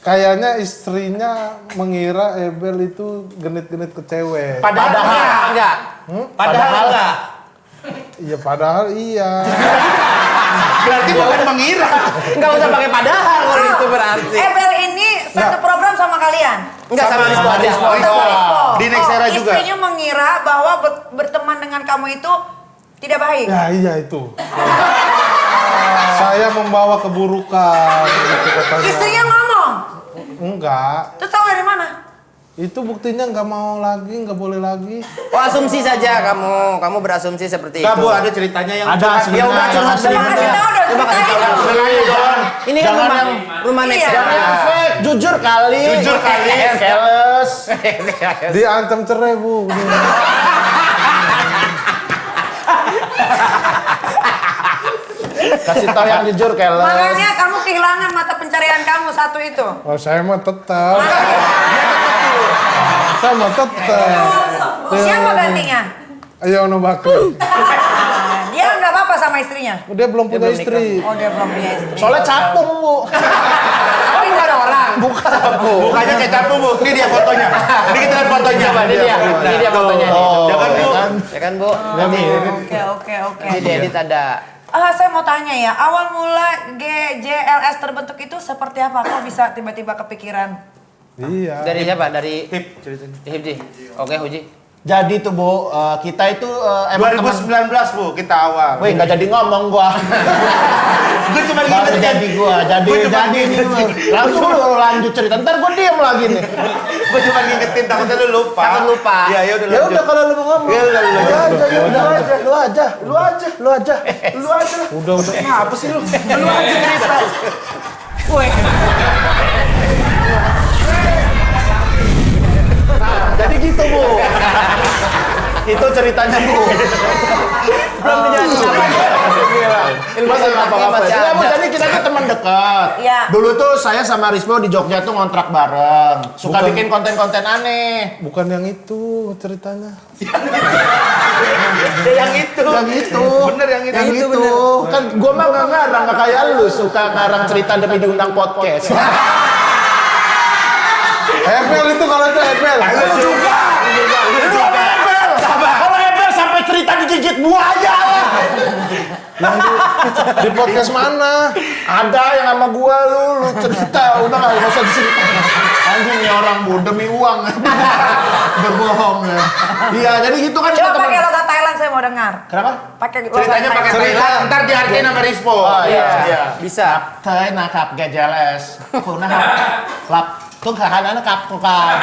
Kayaknya istrinya mengira Ebel itu genit-genit ke cewek. Padahal enggak. Padahal enggak. Iya padahal iya. Berarti bukan mengira. Nggak usah pakai padahal kalau itu berarti. Ebel ini satu program sama kalian? Enggak sama Rispo aja. Rispo. Sama Rispo. Di Next Era juga. Istrinya mengira bahwa berteman dengan kamu itu tidak baik. Ya iya itu. Saya membawa keburukan. Gitu katanya. Istrinya ngomong. Enggak. Terus tahu dari mana? Itu buktinya nggak mau lagi, nggak boleh lagi. Oh, asumsi saja kamu. Kamu berasumsi seperti Enggak, itu. Bu, ada ceritanya yang Ada curhat. sebenarnya. Ya udah curhat Coba kasih tahu dong. Coba kasih tahu. Selain doang. Ini kan rumah next Iya. era. Efek, jujur kali. Jujur kali. Keles. Diancam cerai, Bu. Kasih tahu yang jujur, keles. Makanya kamu kehilangan mata pencarian kamu satu itu. Oh, saya mah tetap. Saya mah tetap. Siapa gantinya? Ayo no Bakri. Dia nggak apa-apa sama istrinya. Dia belum punya istri. Oh dia belum punya istri. Soalnya capung, Bu. Oh itu ada orang. Mukanya kayak capung, Bu. Ini dia fotonya. Ini kita lihat fotonya. Coba ini dia. Ini dia fotonya nih. Ya kan, Bu? Ya kan, Bu? Nanti. Oke. Ini diedit ada. Saya mau tanya ya, awal mula GJLS terbentuk itu seperti apa? Kok bisa tiba-tiba kepikiran? Iya. Dari siapa? Dari Hip ceritanya. Hibji. Oke, Huji. Jadi tuh, Bu, kita itu emang teman. 2019, Bu, kita awal. Wih, nggak jadi ngomong gua. Gue cuma Baru ngingetin. jadi gua. Jadi Gua cuma ini ngingetin. langsung lu lanjut cerita. Ntar gua diem lagi nih. Gue cuma ngingetin, takutnya lu lupa. Takut lupa. Iya, ya udah Ya udah kalau lu mau ngomong. Ya udah, lu Ya aja. udah, ya udah aja. Lu aja. Udah. Apa sih lu? Lu aja cerita. Jadi gitu, Bu. Itu ceritanya, Bu. Belum dijelasin apa. Ilmu apa-apa. masih Ya, Bu, ada. jadi kita tuh teman dekat. Iya. Dulu tuh saya sama Rispo di Jogja tuh ngontrak bareng. Suka bikin konten-konten aneh. Bukan yang itu ceritanya. Ya yang itu. Yang itu. Bener yang itu. Yang itu. Kan gua mah nggak ngarang, nggak kayak lu suka ngarang cerita demi diundang podcast. Ebel itu kalau itu Ebel. Lu juga. Kalau Ebel sampai cerita digigit buaya lah. Di podcast mana? Ada yang sama gua lu cerita, udah nggak usah cerita. Anjing nih orang, Bu, demi uang. Berbohong ya. Iya, jadi gitu kan kita Coba pakai teman. logat Thailand saya mau dengar. Kenapa? Pakai logat Ceritanya pakai Thailand. Thailand, ntar diartiin sama Rispo. Oh iya. Bisa. Thai nakap GJLS. Kuna lap tuh kahanan kap tukar.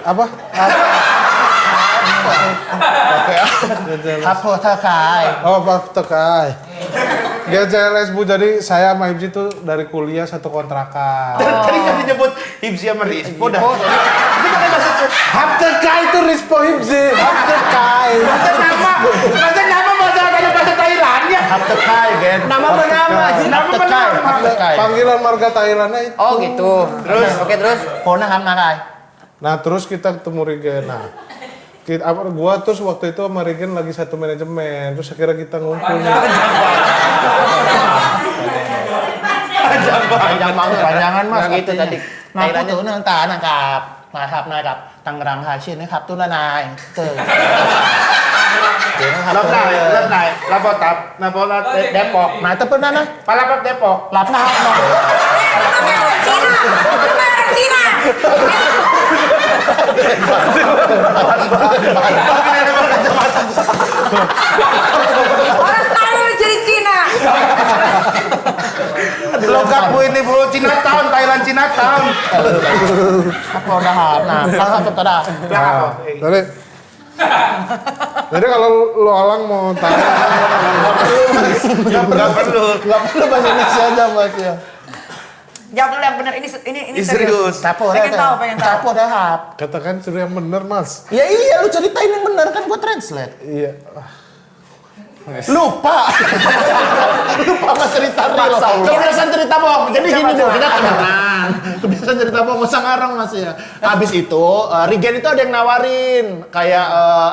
Apa? Oke. Hapo takai. Oh, Pak Tekai. GJLS Bu, jadi saya sama Hibji tuh dari kuliah satu kontrakan. Tadi kan disebut Hibzi sama Rispo dah. Haptekai itu Rispo Hibji. Haptekai. Masa nama bahasa Thailandnya? Hap takai, Gen. Nama bernama. Nama Takai. bernama. Takai. Panggilan marga Thailandnya itu. Oh gitu. Terus? Oke, terus. Kona ham nakai. Nah terus kita ketemu Regen. Nah, gua terus waktu itu sama Regen lagi satu manajemen. Terus akhirnya kita ngumpul. Panjang banget. Panjangan mas. Nah, gitu tadi. Nah, aku Thailandnya. tuh nanta nangkap. Nangkap. Tangerang Hasin ini kap tuh lah naik. Tuh. Lap naik. Lapot Depok. Nah, itu pernah nah. Palapap Depok. Lap nah. Cina. Apa udah nah, salah satu tada. Jadi kalau lo Alang mau tanya, Nggak perlu. Enggak perlu bahasa Indonesia aja Mas ya. Jawab dulu yang benar. Ini Serius. Tapo Pengen tahu. Tapo dahap. katakan suruh yang bener Mas. Ya iya, lu ceritain yang benar kan gua translate. Iya. Lupa sama cerita real. Kebiasaan cerita bohong. Jadi gini Bu, kita temenan. Kebiasaan cerita bohong, nggak usah ngarang Mas ya. Habis itu, Regen itu ada yang nawarin. Kayak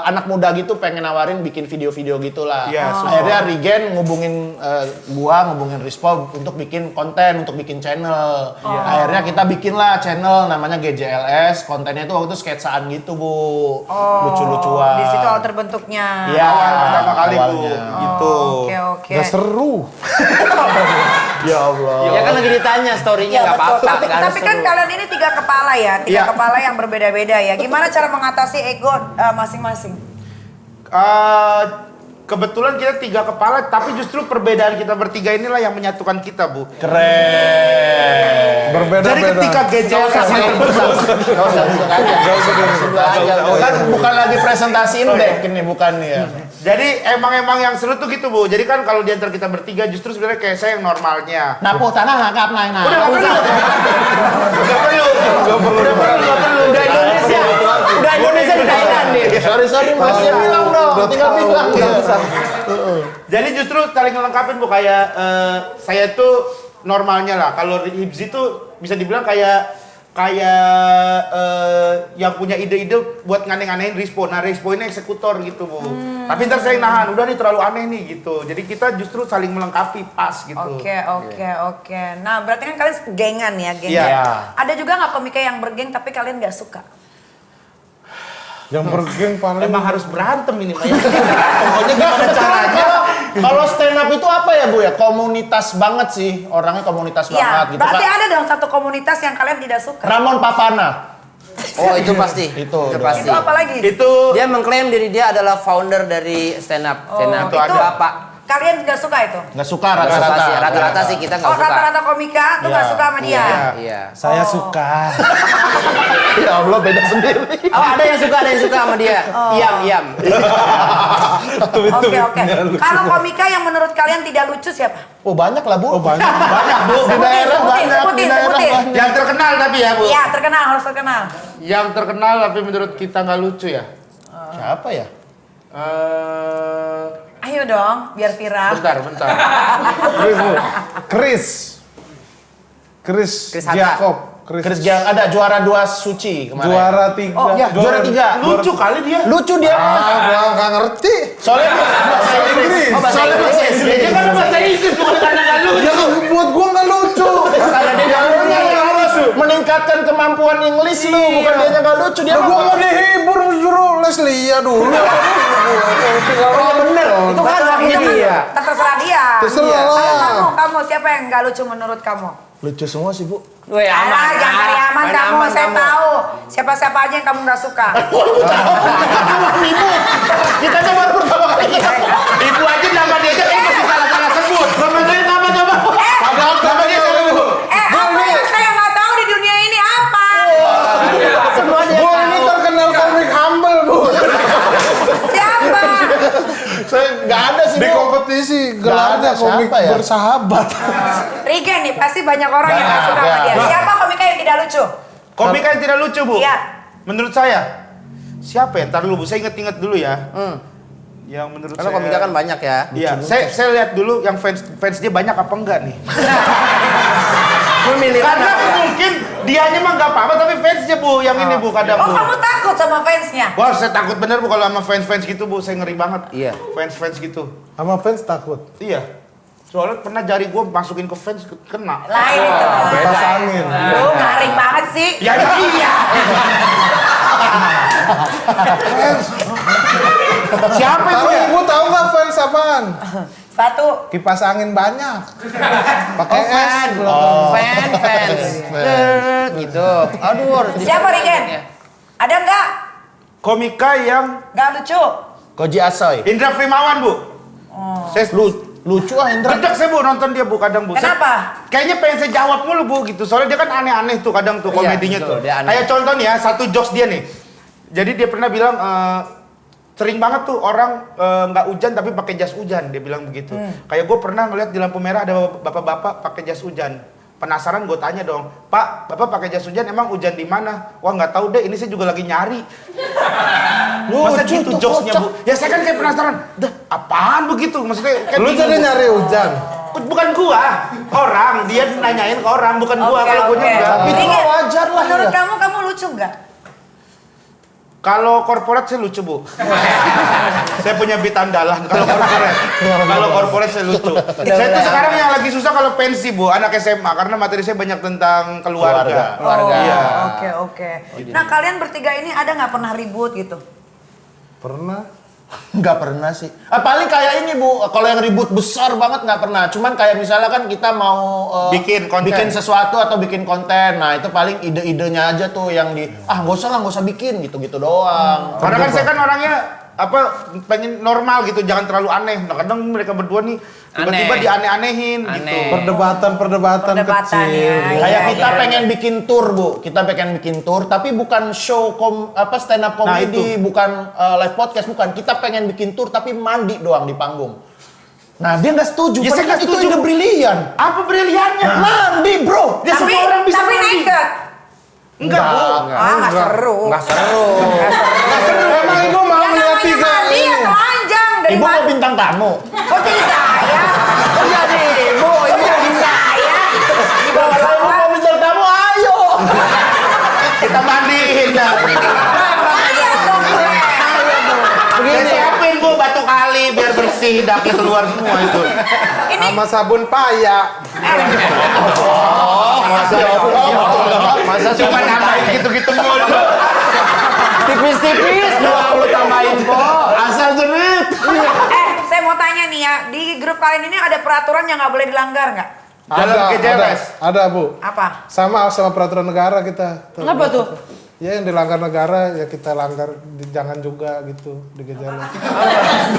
anak muda gitu pengen nawarin bikin video-video gitulah. Iya, Akhirnya Regen ngubungin gua, ngubungin Rispo untuk bikin konten, untuk bikin channel. Akhirnya kita bikinlah channel namanya GJLS. Kontennya itu waktu itu sketsaan gitu Bu. Lucu-lucuan. Di situ awal terbentuknya. Iya, Pertama kali Bu. awalnya. Gitu. Oke. Gak seru. Ya Allah. Ya kan lagi ditanya story-nya Iya nggak betul. apa-apa. nggak harus Tapi kan seru. kalian ini 3 kepala ya, 3 Iya. kepala yang berbeda-beda ya. Gimana cara mengatasi ego masing-masing? Kebetulan kita 3 kepala, tapi justru perbedaan kita bertiga inilah yang menyatukan kita, Bu. Keren. Berbeda-beda. Jadi ketika GJLS Kan bukan lagi presentasi indeks ini bukan ya. Jadi emang yang seru tuh gitu, Bu. Jadi kan kalau di antara kita bertiga justru sebenarnya kayak saya yang normalnya. Napuh tanah ngakap naik nah. Udah nggak perlu. Nggak perlu. Udah Indonesia di Thailand nih. Sorry Mas ya bilang dong. Tinggal bilang ya. Jadi justru saling melengkapin, Bu. Kayak saya tuh normalnya lah. Kalau Hibzi tuh bisa dibilang kayak yang punya ide-ide buat ngane-nganein Rispo. Nah, Rispo ini eksekutor gitu, Bu. Tapi ntar saya nahan, udah nih terlalu aneh nih gitu. Jadi kita justru saling melengkapi pas gitu. Oke. Nah, berarti kan kalian gengan ya, geng. Iya. Ada juga nggak komika yang bergeng tapi kalian nggak suka? Yang bergeng paling Emang harus berantem ini, Pak. Pokoknya gimana caranya? Kalau stand up itu apa ya Bu ya? Komunitas banget sih. Orangnya komunitas Iya. banget gitu. Berarti Kak. ada dong satu komunitas yang kalian tidak suka. Ramon Papana. Oh itu pasti. Itu pasti. Itu apa lagi? Itu Dia mengklaim diri dia adalah founder dari stand up. Stand up itu itu apa? Kalian nggak suka itu? Nggak suka Nggak suka rata-rata. sih. Rata-rata sih kita nggak Oh, suka. rata-rata komika tuh nggak Iya. suka sama dia. Iya. saya suka. Ya Allah beda sendiri. Oh ada yang suka sama dia. Iam. Oke. Kalau komika yang menurut kalian tidak lucu siapa? Oh banyak lah Bu. Oh banyak. banyak, Bu. Di daerah banyak. Di daerah sebutin. banyak. Yang terkenal tapi ya, Bu. Iya, terkenal, harus terkenal. Yang terkenal tapi menurut kita nggak lucu ya. Siapa ya? Ayo dong, biar viral. Bentar. Chris Hatta. Jacob. Chris Jang ada juara 2 suci kemarin. Juara 3. Oh, ya, juara 3. Lucu kali dia. Lucu dia. Gua nggak ngerti. Soalnya bahasa Inggris. Oh, bahasa Soalnya bahasa Inggris. Inggris. Dia kan bahasa Inggris bukan karena nggak lucu. Ya buat gua nggak lucu. Karena dia harus meningkatkan kemampuan Inggris lu, bukan dia nggak lucu dia. Ya gua mau dihibur suruh Leslie dulu. Oh bener. Itu kan haknya dia. Terserah dia. Terserah lah. Kamu siapa yang nggak lucu menurut kamu? Lucu semua sih Bu. Weh aman. Jangan cari aman Main kamu, aman saya kamu. tahu. Siapa-siapa aja yang kamu nggak suka. Kita coba pertama kali. Ibu aja nama dia aja masih salah sebut. Nama saya nama coba. Padahal nama dia salah sebut. Apa yang saya nggak tahu di dunia ini apa? Semua dia Gua ini tahu. terkenal komik humble, Bu. Siapa? Saya nggak ada sih Di Bu. kompetisi gelarnya ada, komik siapa ya? bersahabat. Regen nih, pasti banyak orang yang nggak suka sama dia. Siapa komika yang tidak lucu? Komika yang tidak lucu, Bu. Iya. Menurut saya. Siapa ya? Ntar dulu, Bu. Saya inget dulu ya. Yang menurut Karena saya. komika kan banyak ya. Iya, saya lihat dulu yang fans dia banyak apa enggak nih. Memilih Karena mungkin dianya mah nggak apa-apa, tapi fansnya Bu, yang ini Bu, kadang Oh, Bu. kamu takut sama fansnya? Wah, saya takut bener Bu kalau sama fans-fans gitu Bu, saya ngeri banget. Iya. Fans-fans gitu. Sama fans takut. Iya. Soalnya pernah jari gue masukin ke fans kena. Lain itu. Kipas angin. Lu garing banget sih. Ya iya. Siapa itu Tahu ya? Ibu tahu nggak fans apaan? Sepatu. Kipas angin banyak. Pakai es. Fan. Fans. Gitu. Aduh harus Siapa Regen? Ada nggak? Komika yang Nggak lucu. Koji Asoy. Indra Primawan Bu. Saya Lucu Indra. Gedek saya Bu nonton dia Bu kadang Bu. Kenapa? Kayaknya pengen saya jawab mulu Bu gitu. Soalnya dia kan aneh-aneh tuh kadang tuh komedinya betul, tuh. dia aneh. Kayak contoh nih ya, satu jokes dia nih. Jadi dia pernah bilang sering banget tuh orang nggak hujan tapi pakai jas hujan, dia bilang begitu. Kayak gue pernah ngeliat di lampu merah ada bapak-bapak pakai jas hujan. Penasaran gue tanya dong, Pak, Bapak pakai jas hujan emang hujan di mana? Wah nggak tahu deh, ini saya juga lagi nyari. Masa Lucu gitu tuh, jokesnya kocak. Bu? Ya saya kan kayak penasaran, dah apaan begitu? Maksudnya kayak Lu bingung, jadi Bu. nyari hujan. Bukan gua, orang dia nanyain ke orang, bukan gua. Kalau gua enggak. Tapi itu Dikit, wajar lah menurut ya. kamu lucu nggak? Kalau korporat saya lucu Bu. Saya punya beat andalan kalau korporat. Kalau korporat saya lucu. Saya tuh sekarang yang lagi susah kalau pensi Bu, anak SMA karena materi saya banyak tentang keluarga. Keluarga. Iya. Oke. Nah kalian bertiga ini ada nggak pernah ribut gitu? Pernah. Nggak pernah sih. Paling kayak ini Bu, kalau yang ribut besar banget nggak pernah. Cuman kayak misalnya kan kita mau Bikin konten. bikin sesuatu atau bikin konten. Nah itu paling ide-idenya aja tuh yang nggak usah bikin gitu-gitu doang. Karena kan saya kan orangnya pengen normal gitu, jangan terlalu aneh. Nah kadang mereka berdua nih tiba-tiba Aneh. dianeh-anehin gitu. Aneh. Perdebatan Perdebatan, kecil. ya. Kayak Iya, kita iya. pengen bikin tour Bu, kita pengen bikin tour, tapi bukan show stand up Nah, comedy, bukan live podcast, bukan. Kita pengen bikin tour tapi mandi doang di panggung. Nah dia nggak setuju, Ya, saya padahal nggak itu setuju, ide Bu. brilian. Apa briliannya? Mandi bro. Ya semua orang bisa tapi mandi. naked. Enggak Bu. Nggak seru. Nggak seru. Nggak seru. Emang ibu mau Yang melihat namanya tiga mandi ya ini? telanjang dari Ibu mau mana? bintang tamu. Kok jadi saya? Oh jadi ibu, Kok jadi saya? Kalau ibu mau bintang tamu, ayo. Kita mandiin dah. Ayo dong gue. Saya siapin Bu batu kali biar bersih, daknya keluar semua itu. Ini Sama sabun paya. Masa Cuma nambahin gitu-gitu mulu. tipis-tipis doang lu tambahin po. asal jerit. saya mau tanya nih ya, di grup kalian ini ada peraturan yang nggak boleh dilanggar nggak? Dalam KJLS. Ada Bu. Apa? Sama peraturan negara kita. Kenapa tuh? Ya yang dilanggar negara ya kita langgar, jangan juga gitu di gejala.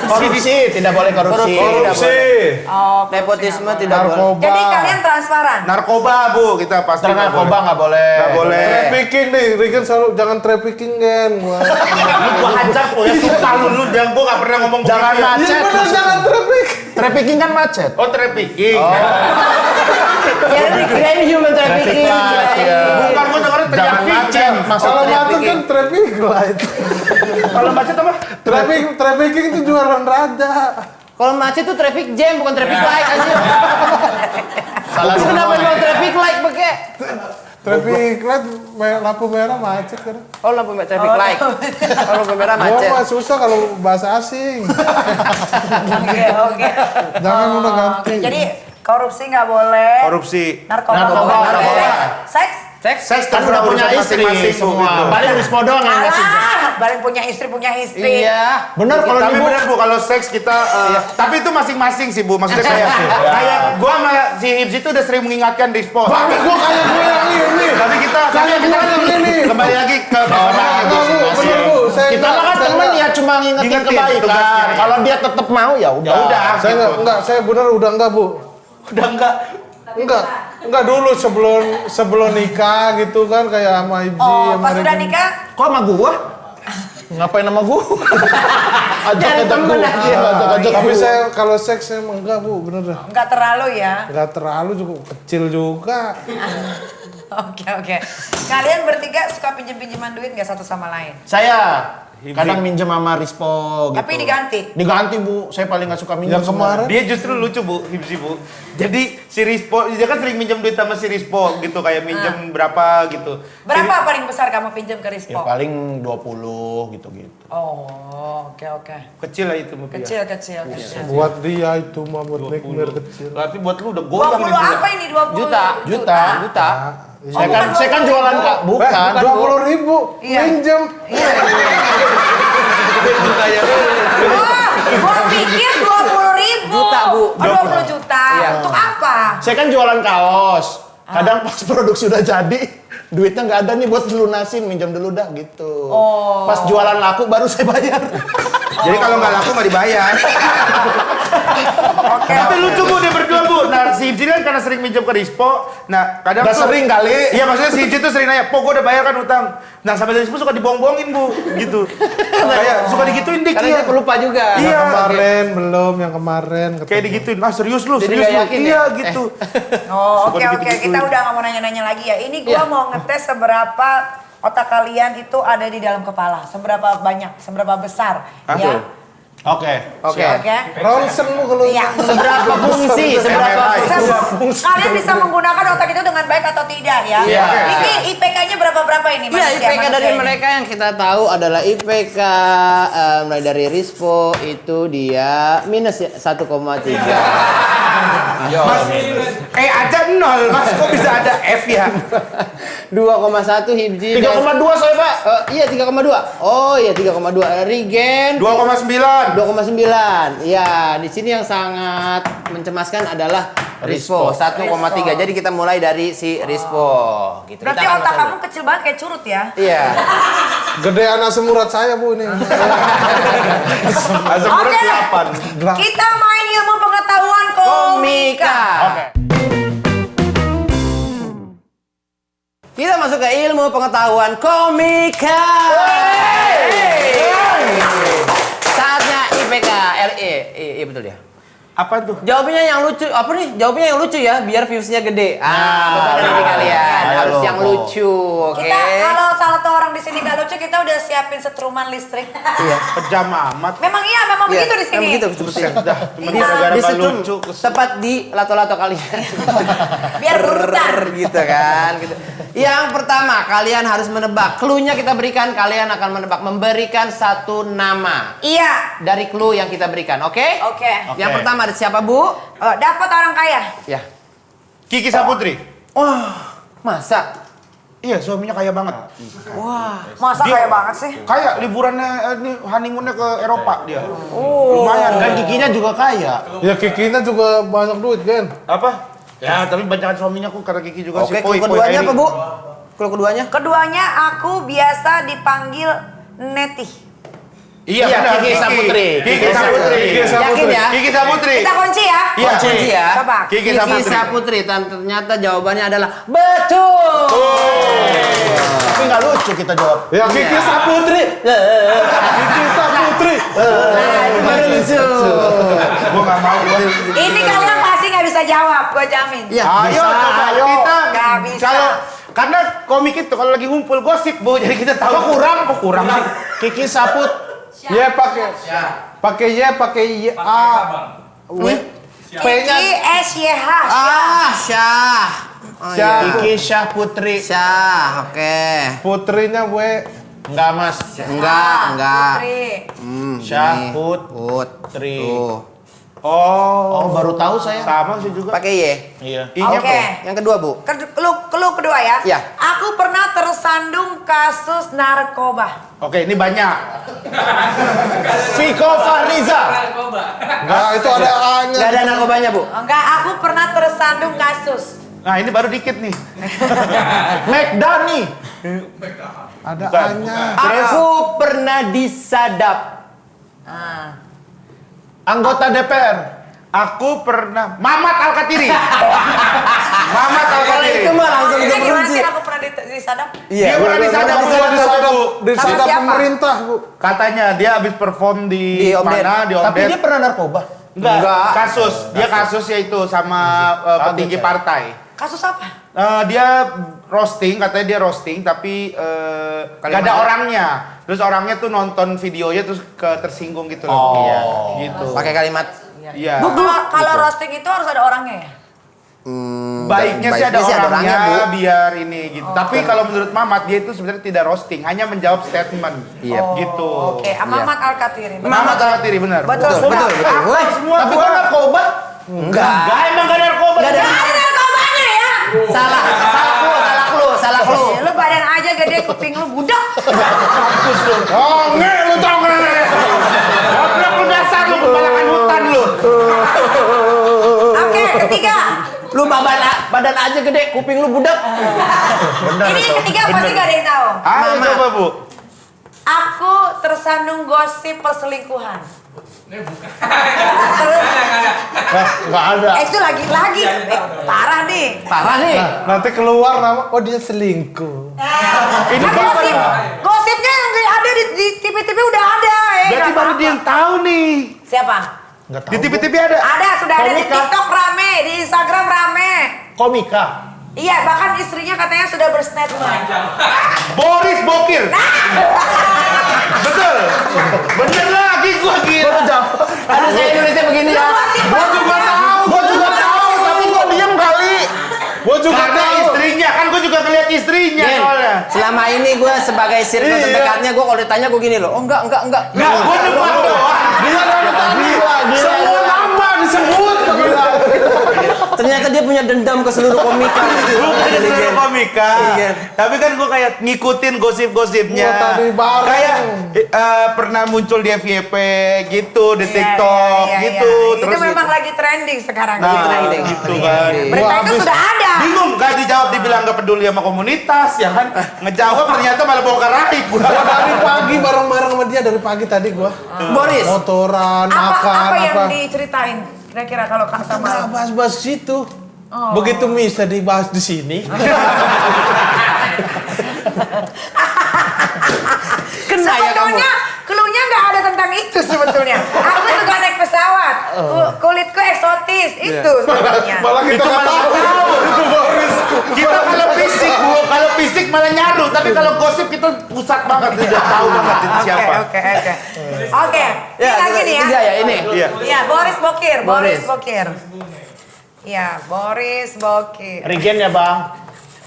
Korupsi, tidak boleh korupsi. Oh, Nepotisme tidak boleh. Narkoba. jadi kalian transparan. Narkoba Bu, kita pasti nggak Narkoba boleh. nggak boleh. Nggak boleh. Trafficking nih, Rigen selalu jangan trafficking kan. Lu gua hajar lu ya, sumpah lu jangan, gua nggak pernah ngomong Jangan begitu ya. macet. Iya benar jangan trafficking. Trafficking kan macet. Oh trafficking. Ya dikirain human trafficking. Traffic light, ya. Bukan gua dengerin Jangan macet. trafficking. Maksud Kalau macet trafficking. kan traffic light. Kalau macet apa? Trafficking itu jualan raja. Kalau macet tuh traffic jam bukan traffic light aja. Salah Itu kenapa semua. mau traffic light pakai? Traffic light lampu merah macet kan. Oh lampu merah traffic light. Oh lampu merah Gua macet. mah susah kalau bahasa asing. Oke. Jangan udah ganti. Jadi korupsi nggak boleh. Korupsi. Narkoba Narkoba nggak boleh. nggak boleh. Seks? Seks Kan udah punya istri semua. Paling Rispo doang yang ngasih. Paling punya istri. Iya. Bener kalau Tapi ibu. benar Bu, kalau seks kita tapi itu masing-masing sih Bu. Maksudnya kayak gua sama si Hibs itu udah sering mengingatkan di spot. Bang, gua kayak gue yang ini. Tapi kita Kayak gue yang ini. kembali lagi ke Orang Enggak, Bu, bener, Bu. Saya Kita mah kan saya temen ya cuma ngingetin Ngingetin kebaikan. tugasnya. Kalau dia tetap mau ya udah. Ya udah. Saya enggak, saya bener udah enggak, Bu. Udah enggak. Enggak dulu sebelum nikah gitu kan kayak sama Ibji Oh, sama pas sudah Rigen. nikah? Kok sama gua? Ngapain sama gua? Ajak-ajak temen gua. aja. Ajak-ajak Tapi gua. saya kalau seks emang enggak, Bu, bener dah. Nggak terlalu ya. Enggak terlalu juga kecil juga. Oke. Kalian bertiga suka pinjem-pinjeman duit nggak satu sama lain? Saya kadang minjem sama Rispo gitu. Tapi diganti? Diganti Bu, saya paling nggak suka minjem. Yang kemarin Dia justru lucu Bu, Hibsi Bu. Jadi si Rispo, dia kan sering minjem duit sama si Rispo gitu, kayak minjem berapa gitu. Berapa paling besar kamu pinjam ke Ya Rispo? paling 20 gitu-gitu. Oh, oke. Kecil lah itu rupiah. Kecil. buat dia itu mah buat Nekmir kecil. Berarti buat lu udah goyang 20 nih. apa ini 20? Juta. Oh, Saya kan jualan Kak, bukan. 20.000 Iya. minjem. Gua pikir 20.000. Juta, Bu. Oh, 20 juta. Iya. Untuk apa? Saya kan jualan kaos. Kadang pas produksi udah jadi, duitnya nggak ada nih buat dilunasin, minjam dulu dah gitu. Pas jualan laku baru saya bayar. Jadi kalau nggak laku nggak dibayar. Tapi lucu Bu, dia berdua Bu. Nah si Ibji kan karena sering minjem ke Rispo. Nah kadang Udah sering kali. Iya maksudnya si Ibji tuh sering nanya, "Po, gue udah bayar kan utang." Nah sampai dari Rispo suka dibohong-bohongin Bu, gitu. Kayak suka digituin dik. Karena dia pelupa juga. Iya. Yang kemarin belum, yang kemarin. Kayak digituin, ah serius lu, Jadi serius nggak lu. yakin Iya ya? gitu. Oh, Suka oke. digitu-gituin. Kita udah nggak mau nanya-nanya lagi ya. Ini gua mau ngetes seberapa otak kalian itu ada di dalam kepala. Seberapa banyak, seberapa besar. Ya. Oke. Oke. Oke. Ronsen lu kalau Iya. Seberapa fungsi? Seberapa MRI. Kalian bisa menggunakan otak itu dengan baik atau tidak ya? Iya. Ini IPK-nya berapa ini? Iya, IPK dari mereka yang kita tahu adalah IPK mulai dari Rispo itu dia minus ya 1,3. Mas, aja 0, Mas kok bisa ada F ya? 2,1 Hibji. 3,2 saya Pak. Iya 3,2. Oh iya 3,2. Regen 2,9. 2,9. Ya, di sini yang sangat mencemaskan adalah Rispo 1,3. Jadi kita mulai dari si Rispo gitu. Berarti Kita akan otak masuk kamu kecil banget kayak curut ya? Iya. gede anak semurat saya Bu ini. Asam Oke, urat 8. kita main ilmu pengetahuan komika. Oke. Kita masuk ke ilmu pengetahuan komika. Saatnya IPK RE. Iya betul ya. Apa tuh? Jawabnya yang lucu. Apa nih? Jawabnya yang lucu ya, biar viewsnya gede. Kepada diri kalian harus yang lucu, oke? Kita kalau salah satu orang di sini nggak lucu, kita udah siapin setruman listrik. Iya. Kejam amat. Memang begitu di sini. Begitu, Buset dah, cuma Iya. gara-gara di Bang setrum lucu. tepat di lato-lato kalian. Biar berurutan. gitu kan gitu. Yang pertama kalian harus menebak. Clue-nya kita berikan, kalian akan menebak, memberikan satu nama Iya. dari clue yang kita berikan, oke? Oke. Yang pertama ada siapa, Bu? Dapat orang kaya. Ya. Kiki Saputri. Wah, masa? Iya, suaminya kaya banget. Wah. Masa Dia- kaya banget sih? Kaya liburannya ini honeymoonnya ke Eropa dia. Lumayan Kan giginya juga kaya. Ya Kikina juga banyak duit kan. Apa? Ya, tapi banyakan suaminya kok karena Kiki juga Oke, si clue Poi keduanya Airi. apa, Bu? Clue keduanya? Keduanya aku biasa dipanggil Neti. Iya, Iya, benar, Kiki Saputri. Kiki Saputri. Yakin ya? Kiki Saputri. Kita kunci ya. Iya. Kunci ya. Coba. Kiki Kiki Saputri. Saputri. Ternyata jawabannya adalah betul. Tapi nggak lucu kita jawab. Ya Kiki Saputri. Kiki Saputri. Nah, itu baru lucu. Gua nggak mau. Ini kalian pasti nggak bisa jawab, gue jamin. Ya, Ayo, coba ayo. kita. Nggak bisa. Kalau karena komik itu kalau lagi ngumpul gosip, Bu, jadi kita tahu. Kok kurang sih? Kiki Saput. Ya pakai Y A W P-nya Kiki SYH. Syah. Oh, Syah. iya. Kiki Syah Putri. Syah, oke. putrinya W. Enggak Mas. Enggak. Putri. Syah Putri. Tuh. Oh, baru tahu saya. sama sih juga. Pakai Y. Iya. I-nya Oke. apa? Yang kedua, Bu. Clue kedua ya. Iya. Aku pernah tersandung kasus narkoba. Oke, ini banyak. Viko Fahriza. Enggak, itu ada A-nya. Enggak ada narkobanya, Bu. Enggak, aku pernah tersandung kasus. Nah, ini baru dikit nih. McDani. Ada Bukan. A-nya. Aku pernah disadap. Ah. Anggota DPR. Aku pernah Mamat Al-Katiri. Mamat Kalau Al-Katiri. itu mah langsung Maksudnya gimana diperunci. sih aku pernah disadap? Dia pernah disadap Di Sama sadap siapa? pemerintah Bu. Katanya dia habis perform di, Di Omdet. mana? Di Tapi Omdet. dia pernah narkoba. Enggak, kasus. Dia kasusnya itu sama petinggi saya. partai. Kasus apa? Dia roasting, katanya dia roasting tapi gak ada Kalimatnya? orangnya. Terus orangnya tuh nonton videonya terus tersinggung gitu loh. Oh. Iya, gitu. Pakai kalimat Iya. Kalau roasting itu harus ada orangnya ya? Baiknya sih ada orangnya, Bu. biar ini gitu. Tapi kalau menurut Mamat dia itu sebenarnya tidak roasting, hanya menjawab statement. Iya. Gitu. Oke, Mamat Al-Katiri. Mamat Al-Katiri benar. Betul, Semua betul. aktor Woi, semua. Tapi kan narkoba. Enggak. Emang gak ada narkoba. Enggak ada. Ada narkobanya ya? Salah clue. Lu badan aja gede, kuping lu budak. Oh, nge, lu tau nge. Goblok lu dasar lu, kebalakan hutan lu. Oke, ketiga. Lu badan aja gede, kuping lu budak. Ini yang ketiga pasti gak ada yang tahu. Ayo Mama. coba Bu. Aku tersandung gosip perselingkuhan. Nggak ada. Itu lagi-lagi. Parah nih. Parah nih. Nanti keluar nama, oh dia selingkuh. Ini Kan gosip, gosipnya yang ada di TV-TV udah ada. berarti nggak baru dia yang tahu nih. Siapa? Nggak tahu. Di TV-TV ada. Ada, sudah ada di Komika. TikTok rame, di Instagram rame. Komika. Iya, bahkan istrinya katanya sudah berstatement. Boris Bokir. Betul. Bener lagi gua gila. Aduh, saya Indonesia begini ya. Gua juga tahu, tapi kok diem kali. Gua juga Karena tahu. istrinya, kan gua juga ngeliat istrinya Gen, soalnya. selama ini gue sebagai circle Iya. terdekatnya, gue kalau ditanya gue gini loh. Oh enggak. Nggak, gua nebak doang. Dia dari tadi. Semua nama disebut. Gila. Ternyata dia punya dendam ke seluruh komika. Bukan dari seluruh komika. Iya. Tapi kan gua kayak ngikutin gosip-gosipnya. Gua tadi bareng. Kayak pernah muncul di FYP gitu, di Iya, TikTok iya, iya, gitu. iya. Terus Itu memang lagi trending sekarang. Nah, Lagi trending. gitu kan. Berita Gua itu habis- sudah ada. Bingung gak dijawab, dibilang gak peduli sama komunitas ya kan. Ngejawab ternyata malah bongkar aib. Gua dari pagi bareng-bareng sama dia dari pagi tadi gua. Boris, Motoran, Apa makan, yang apa. diceritain? Kira-kira kalau Kak Nggak sama bahas-bahas situ. Oh. Begitu bisa dibahas di sini. kena ya kamu. sebetulnya cluenya nggak ada tentang itu sebetulnya. Aku suka naik pesawat, kulitku eksotis itu sebetulnya. Malah kita Itu nggak malah tahu. tahu. Itu Boris. Kita kalau fisik, Bu, kalau fisik malah nyaru, tapi kalau gosip kita pusat banget, udah tahu banget itu siapa. Oke. Ini lagi nih ya. Tiga ya ini. Iya. Iya, Boris Bokir. Boris. Iya, Boris Bokir. Regen ya bang.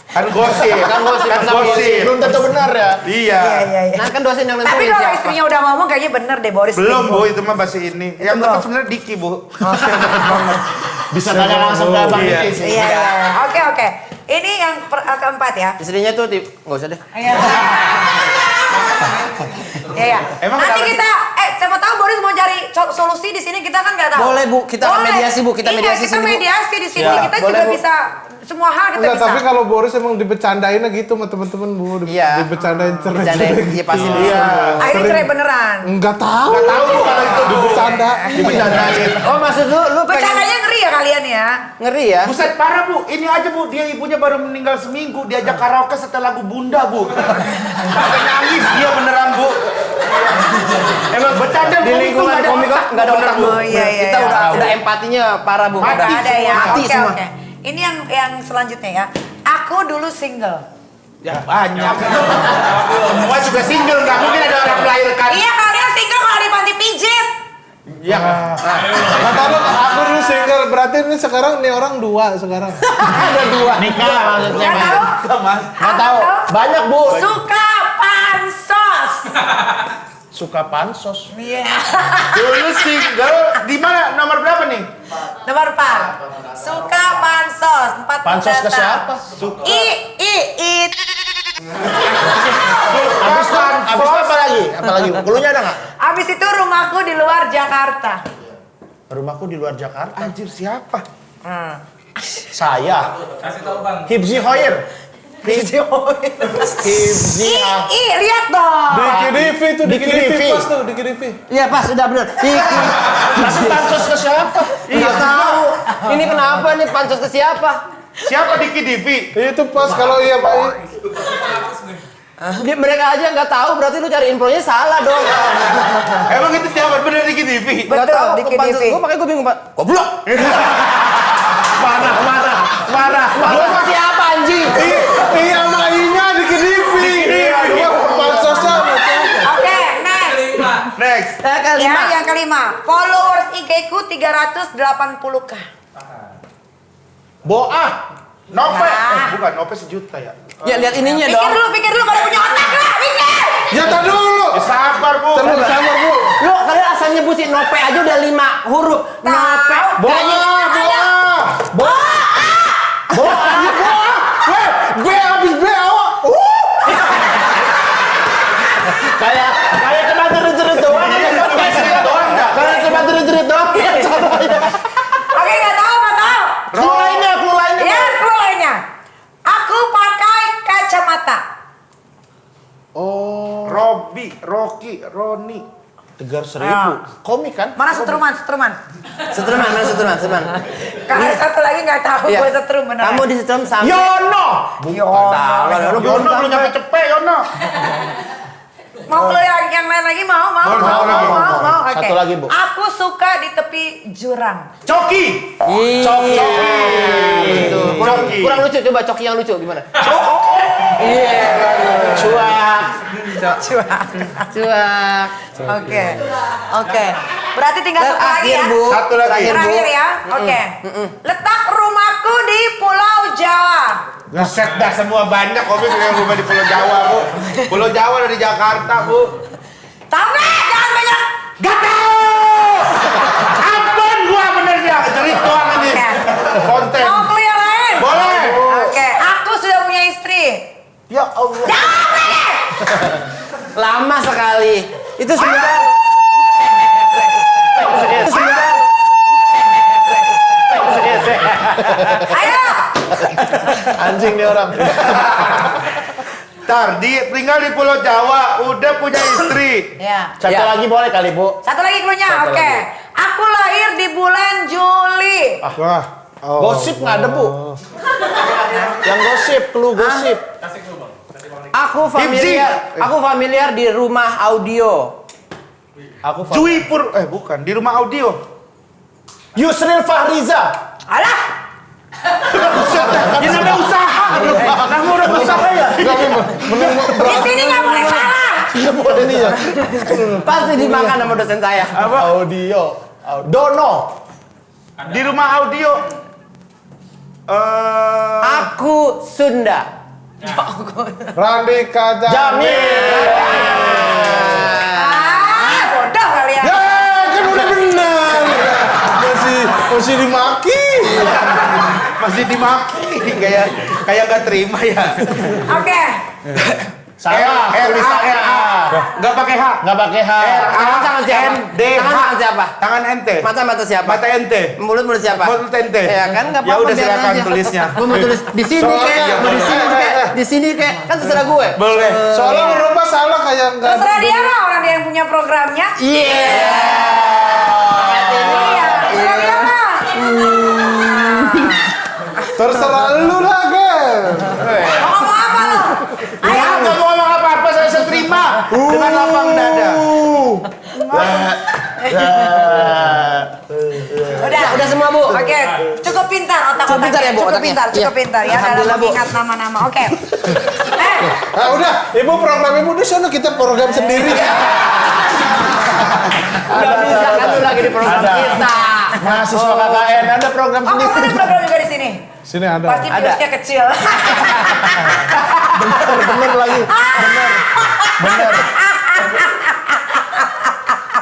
Kan gosip, gosip. Belum tentu benar ya. Iya. Iya. Nah kan dosen yang Tapi nentuin kalau siapa. istrinya udah ngomong kayaknya bener deh Boris. Belum selingkuh. Bu, itu mah masih ini. Yang belum. dekat sebenarnya Diki Bu. Bisa tanya langsung ke bang Iya. Diki sih. Iya, iya. Oke. Ini yang keempat ya. Istrinya tuh nggak usah deh. Iya. Iya. Emang Nanti kenapa kita, siapa tahu Boris mau cari solusi di sini, kita kan nggak tahu. Boleh, Bu. Kita akan mediasi, Bu. Kita Iya, mediasi kita sini, Bu. mediasi di sini. Iya. Kita Boleh, juga Bu. bisa semua hal kita Enggak, bisa. tapi kalau Boris emang dibecandainnya gitu sama temen-temen Bu. Iya. Dibecandain cerai. Bercandain. Iya pasti. Iya. Akhirnya cerai beneran. Enggak tahu. Nggak tahu Bu kalau itu Bu. Dibecanda. Dibicarain. Oh maksud lu pengen Bercandanya ngeri ya kalian ya. ngeri ya? Buset parah Bu, ini aja Bu, dia ibunya baru meninggal seminggu, diajak karaoke setelah lagu Bunda Bu. Sampai nangis dia beneran Bu. Emang bercanda Di lingkungan komika nggak ada otak Bu. Oh, iya, iya, Kita iya. udah empatinya parah Bu. Nggak ada ya. Mati Oke, semua. oke. Ini yang selanjutnya ya. Aku dulu single. Ya banyak. Semua juga single, nggak mungkin ada orang melahirkan. Iya, kalian single kalau di panti pijit. Ya. Kata lu, aku dulu single. Berarti ini sekarang nih orang dua sekarang. Ada dua. Nikah maksudnya. Nggak tahu? Nggak tahu. Banyak Bu. Suka pansos. Suka pansos. Iya. Dulu single, di mana? Nomor berapa nih? Nomor 4. Suka pansos. 4 Pansos ke siapa? I. Abis itu apa lagi? Apa lagi? Keluarnya ada nggak? Abis itu rumahku di luar Jakarta. Rumahku di luar Jakarta. Anjir siapa? Saya. Kasih tahu bang. Hibzi Hoyer. Hibzi Lihat dong. Diki Divi tuh, Diki Diki Divi Divi. pas tuh, Diki Divi. Iya pas udah bener. Tapi pansos ke siapa? Nggak tahu. Ini kenapa nih pansos ke siapa? Siapa Diki Divi? Itu pas kalau iya Pak. Mereka aja nggak tahu berarti lu cari infonya salah dong. Emang itu siapa? Bener Diki Divi? Nggak Betul, tahu. Diki Pansos Divi. gue makanya gue bingung Pak. Goblok. Mana? Pansos ke siapa anjing? Iya sama I-nya Diki Divi. Iya, pansosnya sama siapa? Oke, next. Next. Kelima. Ya, yang kelima. Followers IG ku 380k. Boah. Nope. Nah. Bukan, Nope 1 juta ya. Ya lihat ininya Pikir dong. dulu, kalau punya otak lah, pikir. Ya tar dulu. Ya, sabar Bu. Terus sama Bu. Lu kalian asal nyebutin Nope aja udah 5 huruf. Nope. B habis B awak. Kayak kena jerit-jerit doang. Doang dah. Kayak kena jerit-jerit doang. Oke, nggak tahu. Clue lainnya. Oh. Rocky, Roni. 300.000. Komik kan? Mana setruman? Setruman, mana setruman? Kalau satu lagi nggak tahu Iya. gue setrum beneran. Kamu di setrum sampai Yono. Salah, Yono belum nyampe cepet Yono. Mau lo yang lain lagi mau? Oke. Satu lagi, Bu. Aku suka di tepi jurang. Coki. Coki. Coki. Kurang lucu, coba Coki yang lucu gimana? Cuak. Oke. Berarti tinggal satu lagi Terakhir, ya. Bu. Satu lagi. Terakhir ya. Oke. Letak rumahku di Pulau Jawa. Ngeset dah semua banyak komik yang rumah di Pulau Jawa, Bu. Pulau Jawa dari Jakarta, Bu. Tahu nggak? Jangan banyak. Gak tahu. Ampun gua bener dia. Cerit doang ini. Konten. Mau clue yang lain? Boleh. Oke. Aku sudah punya istri. Ya Allah. Jangan banyak. Lama sekali. Itu sebentar. Ayo. Anjing nih orang. Tinggal di Pulau Jawa, udah punya istri. Ya. Satu Ya. lagi boleh kali, Bu. Satu lagi cluenya. Oke. Aku lahir di bulan Juli. Wah. Oh. Gosip nggak ada, Bu. Yang gosip, clue gosip. Aku familiar di rumah audio. Jui bukan, di rumah audio. Yusril Fahriza. Alah. Ini namanya usaha. Namanya udah usaha ya. Di sini nggak boleh salah. Nggak boleh nih ya. Pasti dimakan sama dosen saya. Audio. Dono. Di rumah audio. Aku Sunda. Randika Jamil. Bodoh kalian. Ya, kan udah benar. Masih dimaki. Masih dimaki. Kayak gak terima ya. Oke. Salah. Tulisannya A. Gak pakai H. Nggak pakai H. Tangan siapa? Tangan siapa? Tangan ente. Mata siapa? Mata ente. Mulut siapa? Mulut ente. Ya kan nggak Ya apa-apa. udah biarin silakan aja. tulisnya. Gue mau tulis di sini kayak, mau di sini kayak, di sini kayak, kan terserah gue. Boleh. Soalnya ngerubah salah kayak nggak. Terserah dia lah, orang dia yang punya programnya. Iya. Iya. Terserah dia lah. Terserah lu lah, Gel. Mau ngomong apa lo? Ayo. Nggak mau ngomong apa-apa, saya terima. Dengan lapang dada. Udah semua Bu. Oke, cukup pintar Cukup pintar ya, otak-otaknya. Bu, Cukup otaknya. pintar, cukup Iya. pintar ya dalam Alhamdulillah, Bu. mengingat nama-nama. Oke. Ah udah, ibu program ibu di sana kita program sendiri. Udah bisa kan lu lagi di program Ada. kita. Mahasiswa KKN ada program Oh, kamu sendiri. ada program juga di sini? Sini ada. Pasti viewsnya kecil. Bener lagi. Bener.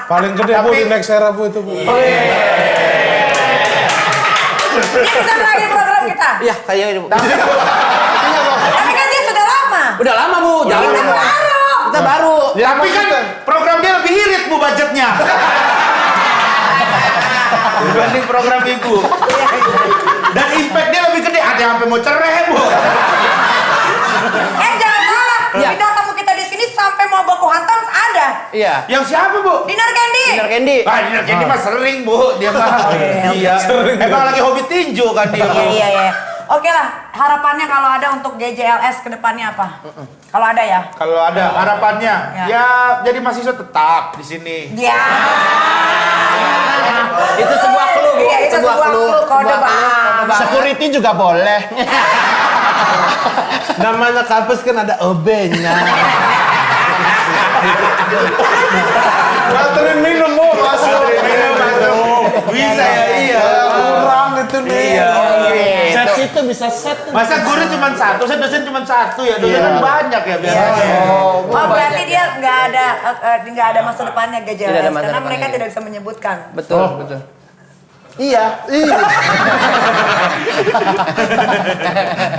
Paling gede Bu di Next Era Bu itu Bu. Dia bisa lagi program kita. Iya, kayaknya ini, Bu. Tapi kan dia sudah lama. Udah lama, Bu. Jangan Kita Bu. baru. Kita baru. Tapi kan program dia lebih irit Bu budgetnya. Dibanding program ibu. Dan impact dia lebih gede. Ada yang sampai mau cerai Bu. Jangan salah. Iya. Bidang tamu kita di sini sampai mau baku hantam ada. Iya. Yang siapa Bu? Dinner Candy. Dinner Candy. Dinner Candy mah sering Bu. Dia mah. Iya. Emang lagi hobi tinju kan dia Bu. Iya. Oke lah, harapannya kalau ada untuk GJLS ke depannya apa? Kalau ada ya? Kalau ada harapannya, Ya. ya jadi mahasiswa tetap di sini. Ya. Itu sebuah clue, Bu. Iya, itu sebuah clue, kode Sebuah clue, bang. kode bang. Security juga boleh. Namanya kampus kan ada OB-nya. Nganterin minum Bu, masuk. Bisa ya, iya. Kurang itu nih. Iya. Set itu bisa set. Masa guru cuma satu, saya dosen cuma satu ya. Dosen kan banyak ya biasanya. Oh, berarti dia nggak ada masa depannya GJLS Tidak ada masa karena depannya. mereka tidak bisa menyebutkan. Betul, betul. Iya.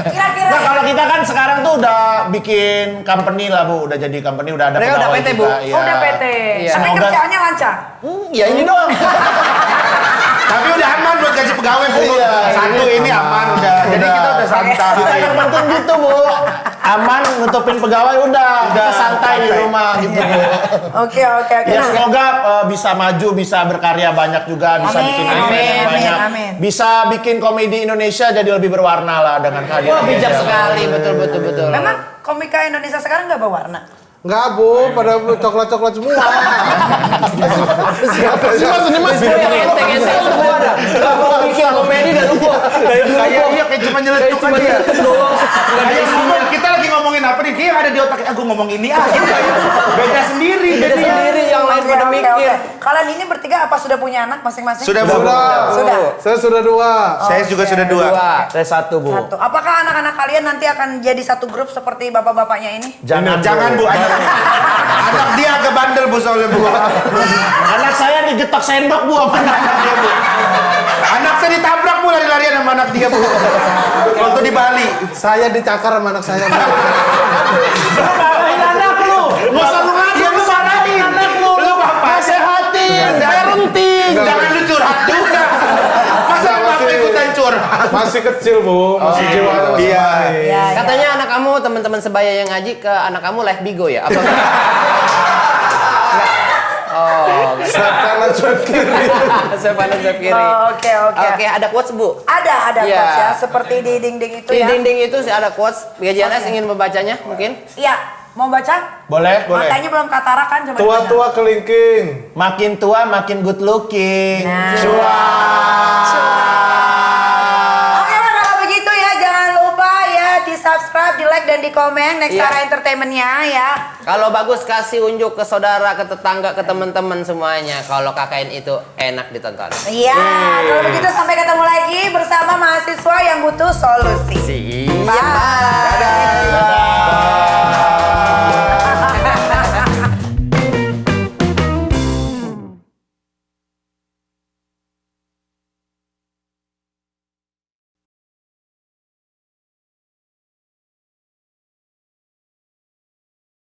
Kira-kira Nah, kalau kita kan sekarang tuh udah bikin company lah Bu, udah jadi company, udah ada Mereka udah pegawai PT, Bu. juga, iya. udah PT. Iya. Tapi Semoga- kerjaannya lancar. Ya ini doang. Tapi udah aman buat gaji pegawai Bu. Iya, Satu ini aman udah. Jadi kita udah santai. Yang penting gitu Bu. aman nutupin pegawai udah kita santai di rumah gitu Bu. Oke. Ya semoga bisa maju, bisa berkarya banyak juga, bisa bikin event yang banyak, bisa bikin komedi Indonesia jadi lebih berwarna lah dengan kehadiran. Wah, bijak sekali, betul. Memang komika Indonesia sekarang nggak berwarna? Enggak, Bu, pada coklat-coklat semua. Maksudnya Mas Enteng semua dah. Kalau bikin komedi dan lupa. Kayak cuma nyeletuk aja. Kayak ngomong, kita lagi ngomongin apa nih? Kayak ada di otak aku ngomong ini gitu. Beda sendiri. Beda sendiri yang lain pada mikir. Kalian ini bertiga apa sudah punya anak masing-masing? Sudah. Saya sudah 2. Saya juga sudah 2. Saya 1 Bu. Apakah anak-anak kalian nanti akan jadi satu grup seperti bapak-bapaknya ini? Jangan Bu. Anak dia agak bandel Bu soalnya Bu. Anak saya digetok sendok Bu sama anaknya Bu. Anak saya ditabrak Bu lari-larian sama anak dia Bu. Waktu di Bali. Saya dicakar sama anak saya. Marahin anak lu. Nggak usah lu ngaji, lu marahin anak lu. Lu bapak Nasehatin, parenting. jangan lu curhat juga. Masa bapak ikutan curhat? Masih kecil, Bu. Masih jiwanya masih Iya. baik. Katanya anak kamu, teman-teman sebaya yang ngaji ke anak kamu live bigo ya? Apa? Swipe kanan, swipe kiri. Saya panas saya kiri. Oke. Oke, ada quotes Bu. Ada Iya. quotes ya, seperti di dinding itu Di ya. dinding itu sih ada quotes. BGNS ingin membacanya mungkin? Iya, mau baca? Boleh? Matanya belum katarak kan, coba dibaca. Tua-tua kelingking. Makin tua makin good looking. Oke lah, kalau begitu ya jangan lupa ya di subscribe, di like dan di komen Nextara Entertainment-nya ya. Kalau bagus kasih unjuk ke saudara, ke tetangga, ke teman-teman semuanya. Kalau KKN itu enak ditonton. Iya, kalau begitu sampai ketemu lagi bersama mahasiswa yang butuh solusi. Iya. Bye. Dadah.